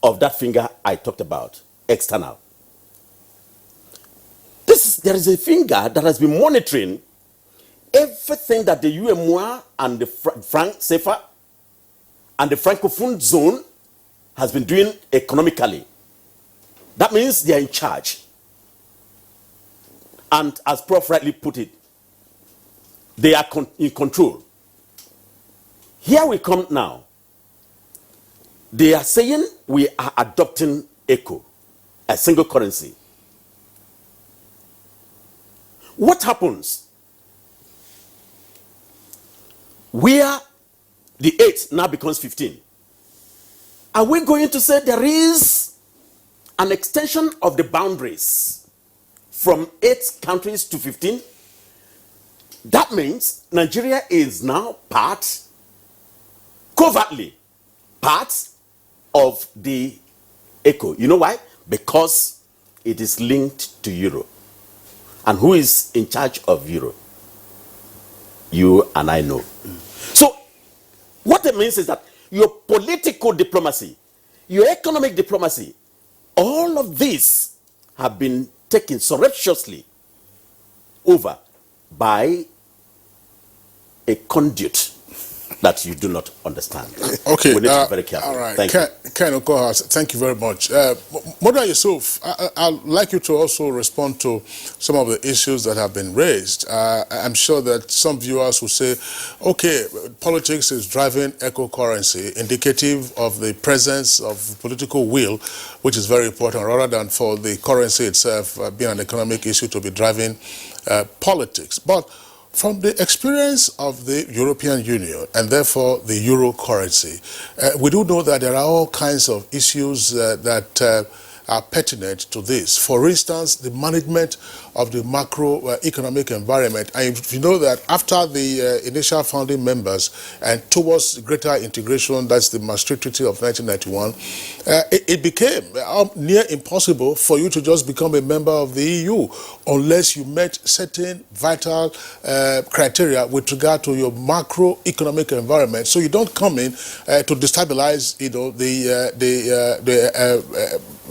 of that finger I talked about, external. There is a finger that has been monitoring everything that the UEMOA and the franc CFA and the Francophone zone has been doing economically. That means they are in charge. And as Prof rightly put it, they are in control. Here we come now. They are saying we are adopting ECO, a single currency. What happens where the 8 now becomes 15? Are we going to say there is an extension of the boundaries from 8 countries to 15? That means Nigeria is now covertly part of the ECO. You know why? Because it is linked to Euro. And who is in charge of Euro? You and I know. So, what it means is that your political diplomacy, your economic diplomacy, all of these have been taken surreptitiously over by a conduit that you do not understand. Okay. We need to be very careful. All right. Thank you. Ken Okoha, thank you very much. Moda Yusuf, I'd like you to also respond to some of the issues that have been raised. I'm sure that some viewers will say, okay, politics is driving eco currency, indicative of the presence of political will, which is very important, rather than for the currency itself being an economic issue to be driving politics. But from the experience of the European Union and therefore the euro currency, we do know that there are all kinds of issues that are pertinent to this. For instance, the management of the macroeconomic environment. And you know that after the initial founding members and towards greater integration, that's the Maastricht Treaty of 1991, it became near impossible for you to just become a member of the EU unless you met certain vital criteria with regard to your macroeconomic environment. So you don't come in to destabilize, the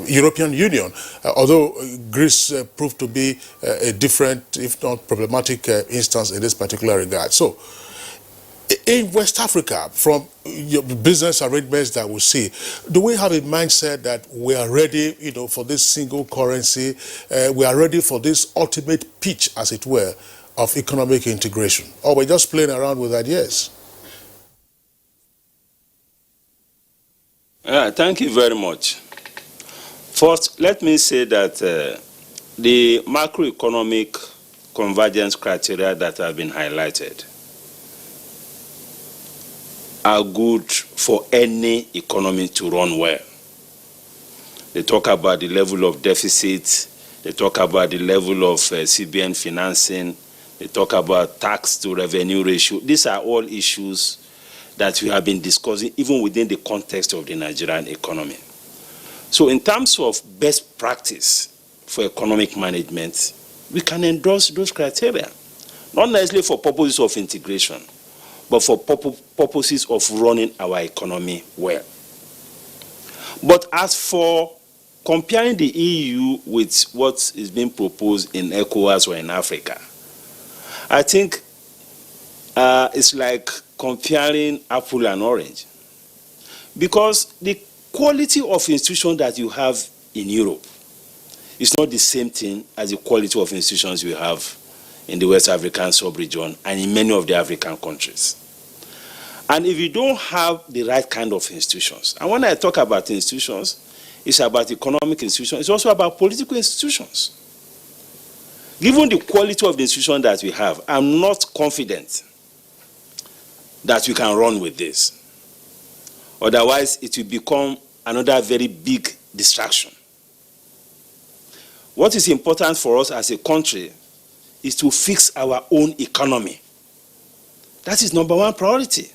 European Union, although Greece proved to be a different, if not problematic, instance in this particular regard. So, in West Africa, from your business arrangements that we see, do we have a mindset that we are ready, for this single currency? We are ready for this ultimate pitch, as it were, of economic integration? Or we're just playing around with ideas? Thank you very much. First, let me say that the macroeconomic convergence criteria that have been highlighted are good for any economy to run well. They talk about the level of deficit, They talk about the level of CBN financing. They talk about tax to revenue ratio. These are all issues that we have been discussing even within the context of the Nigerian economy. So in terms of best practice for economic management, we can endorse those criteria, not necessarily for purposes of integration, but for purposes of running our economy well. But as for comparing the EU with what is being proposed in ECOWAS or in Africa, I think it's like comparing apple and orange. Because the quality of institution that you have in Europe is not the same thing as the quality of institutions you have in the West African sub-region and in many of the African countries. And if you don't have the right kind of institutions, and when I talk about institutions, it's about economic institutions, it's also about political institutions. Given the quality of the institution that we have, I'm not confident that we can run with this. Otherwise, it will become another very big distraction. What is important for us as a country is to fix our own economy. That is number one priority.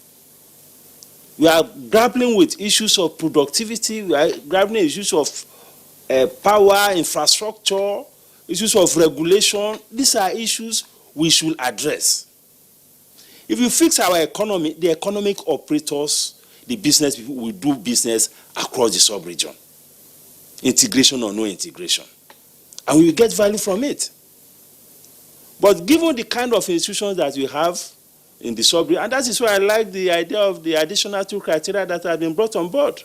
We are grappling with issues of productivity, we are grappling with issues of power, infrastructure, issues of regulation. These are issues we should address. If you fix our economy, the economic operators, the business people will do business across the sub-region. Integration or no integration. And we will get value from it. But given the kind of institutions that we have in the sub-region, and that is why I like the idea of the additional 2 criteria that have been brought on board.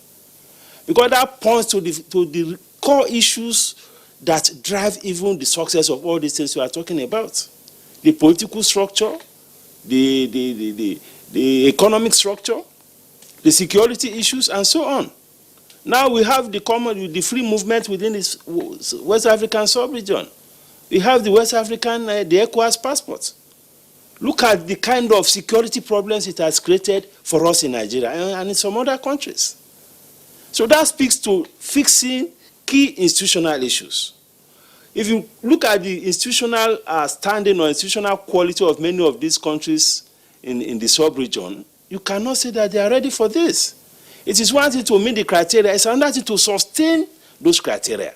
Because that points to the core issues that drive even the success of all these things we are talking about. The political structure, the economic structure, the security issues, and so on. Now we have the free movement within this West African sub-region. We have the West African, the ECOWAS passport. Look at the kind of security problems it has created for us in Nigeria and in some other countries. So that speaks to fixing key institutional issues. If you look at the institutional standing or institutional quality of many of these countries in the sub-region, you cannot say that they are ready for this. It is one thing to meet the criteria, it's another thing to sustain those criteria.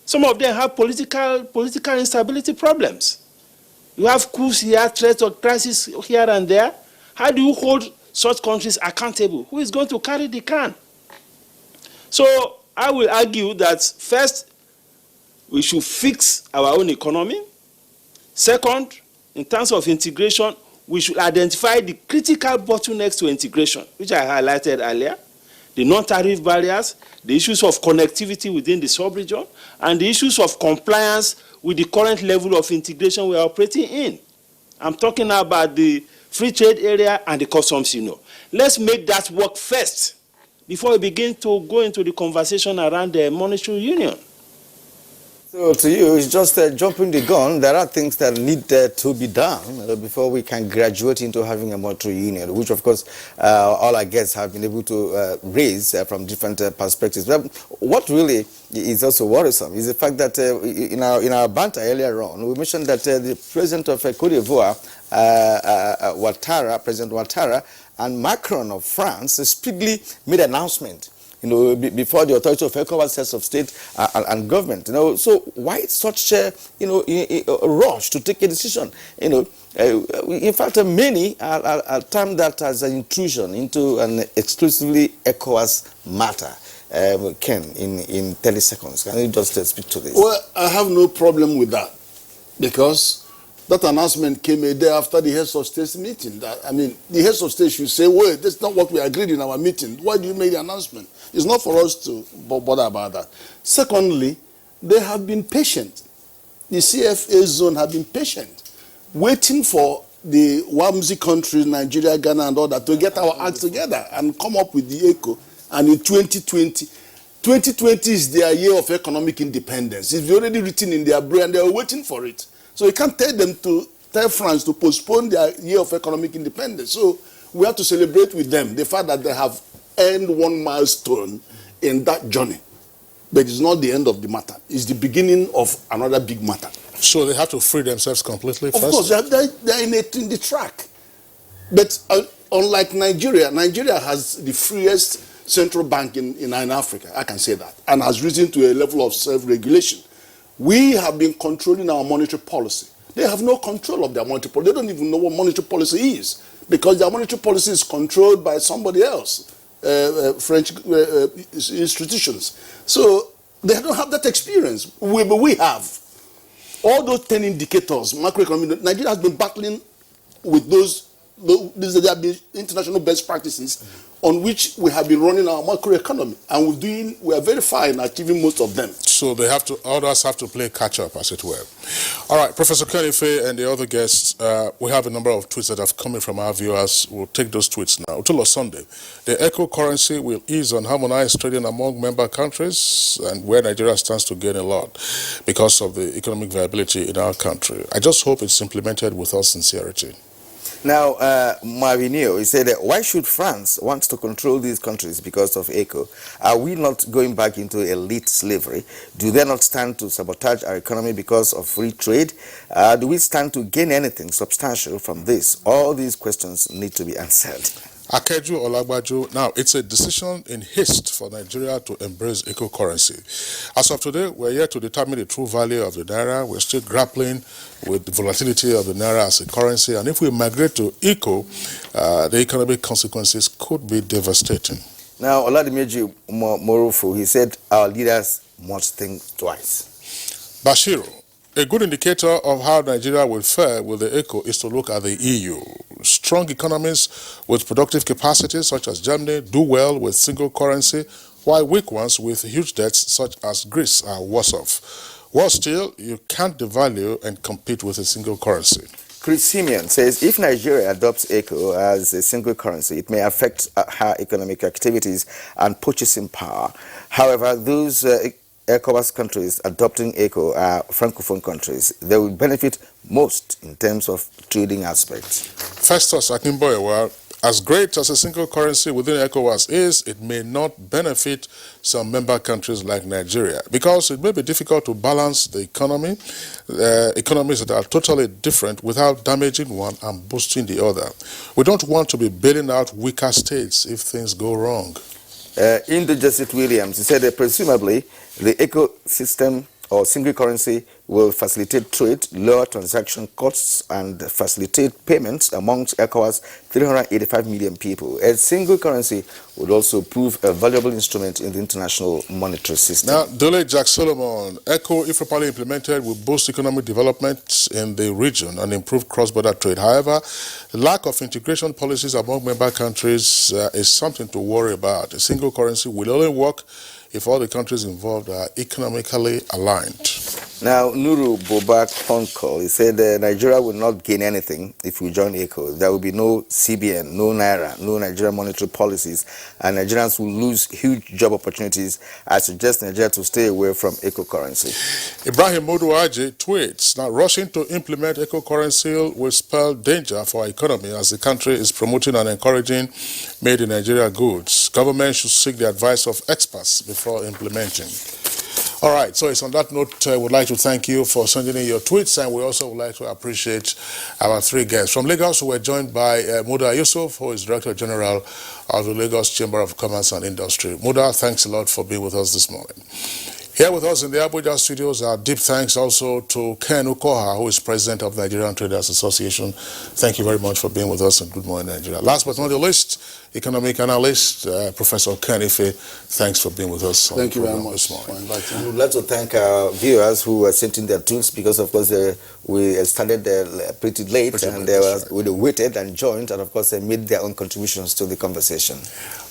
Some of them have political instability problems. You have coups here, threats or crises here and there. How do you hold such countries accountable? Who is going to carry the can? So I will argue that first, we should fix our own economy. Second, in terms of integration, we should identify the critical bottlenecks to integration, which I highlighted earlier, the non-tariff barriers, the issues of connectivity within the sub-region, and the issues of compliance with the current level of integration we are operating in. I'm talking about the free trade area and the customs union. Let's make that work first before we begin to go into the conversation around the monetary union. So to you, it's just jumping the gun. There are things that need to be done before we can graduate into having a monetary union, which of course all our guests have been able to raise from different perspectives. But what really is also worrisome is the fact that in our banter earlier on, we mentioned that the president of Cote d'Ivoire, President Ouattara, and Macron of France speedily made an announcement, before the authority of ECOWAS, heads of state and government. So why such a rush to take a decision? In fact, many are termed that as an intrusion into an exclusively ECOWAS matter. Ken, in 30 seconds, can you just speak to this? Well, I have no problem with that, because that announcement came a day after the heads of states meeting. The heads of states should say, well, that's not what we agreed in our meeting. Why do you make the announcement? It's not for us to bother about that. Secondly, they have been patient. The CFA zone have been patient, waiting for the WAMZ countries, Nigeria, Ghana, and all that, to get our act together and come up with the ECO. And in 2020 is their year of economic independence. It's already written in their brain, and they are waiting for it. So you can't tell France to postpone their year of economic independence. So we have to celebrate with them the fact that they have earned one milestone in that journey. but it's not the end of the matter. It's the beginning of another big matter. So they have to free themselves completely first? Of course, they're in the track. But unlike Nigeria, Nigeria has the freest central bank in Africa, I can say that, and has risen to a level of self-regulation. We have been controlling our monetary policy. They have no control of their monetary policy. They don't even know what monetary policy is, because their monetary policy is controlled by somebody else, French institutions. So they don't have that experience. But we have. All those 10 indicators, macroeconomic, Nigeria has been battling with those have been international best practices on which we have been running our macroeconomy, and we are very far in achieving most of them. So others have to play catch up, as it were. All right, Professor Kenife and the other guests, we have a number of tweets that have come in from our viewers. We'll take those tweets now. Until Sunday, the echo currency will ease on harmonized trading among member countries, and where Nigeria stands to gain a lot because of the economic viability in our country. I just hope it's implemented with all sincerity. Now, Marvinio, he said, why should France want to control these countries because of ECO? Are we not going back into elite slavery? Do they not stand to sabotage our economy because of free trade? Do we stand to gain anything substantial from this? All these questions need to be answered. Akeju Olagbaju, now it's a decision in haste for Nigeria to embrace eco currency. As of today, we're yet to determine the true value of the naira. We're still grappling with the volatility of the naira as a currency, and if we migrate to eco, the economic consequences could be devastating. Now, Oladimeji Morufu, he said our leaders must think twice. Bashiru, a good indicator of how Nigeria will fare with the eco is to look at the EU. Strong economies with productive capacities such as Germany do well with single currency, while weak ones with huge debts such as Greece are worse off. Worse still, you can't devalue and compete with a single currency. Chris Simeon says if Nigeria adopts ECO as a single currency, it may affect her economic activities and purchasing power. However, those ECOWAS countries adopting ECO are Francophone countries. They will benefit most in terms of trading aspects. Festus Akimboyewa, as great as a single currency within ECOWAS is, it may not benefit some member countries like Nigeria because it may be difficult to balance the economy, economies that are totally different without damaging one and boosting the other. We don't want to be bailing out weaker states if things go wrong. Indojesit Williams, he said that presumably the ecosystem or single currency will facilitate trade, lower transaction costs, and facilitate payments amongst ECOWAS 385 million people. A single currency would also prove a valuable instrument in the international monetary system. Now, Dole Jack Solomon, ECO, if properly implemented, will boost economic development in the region and improve cross-border trade. However, the lack of integration policies among member countries is something to worry about. A single currency will only work if all the countries involved are economically aligned. Now, Nuru Bobak Honkol, he said Nigeria will not gain anything if we join ECO. There will be no CBN, no Naira, no Nigerian monetary policies, and Nigerians will lose huge job opportunities. I suggest Nigeria to stay away from ECO currency. Ibrahim Moduaji tweets, now rushing to implement ECO currency will spell danger for our economy as the country is promoting and encouraging made in Nigeria goods. Government should seek the advice of experts before implementing. All right, so it's on that note, I would like to thank you for sending in your tweets, and we also would like to appreciate our three guests. From Lagos, we were joined by Muda Yusuf, who is Director General of the Lagos Chamber of Commerce and Industry. Muda, thanks a lot for being with us this morning. Here with us in the Abuja studios, our deep thanks also to Ken Ukoha, who is President of the Nigerian Traders Association. Thank you very much for being with us, and good morning, Nigeria. Last but not the least, economic analyst, Professor Ken Ife, thanks for being with us. Thank you very much for inviting me. We'd like to thank our viewers who sent in their tweets because, of course, we started pretty late and they waited and joined and, of course, they made their own contributions to the conversation.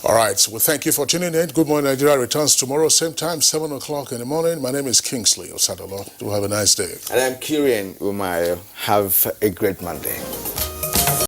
All right, so thank you for tuning in. Good Morning Nigeria returns tomorrow, same time, 7 o'clock in the morning. My name is Kingsley Osadolo. Do have a nice day. And I'm Kirian Umayo. Have a great Monday.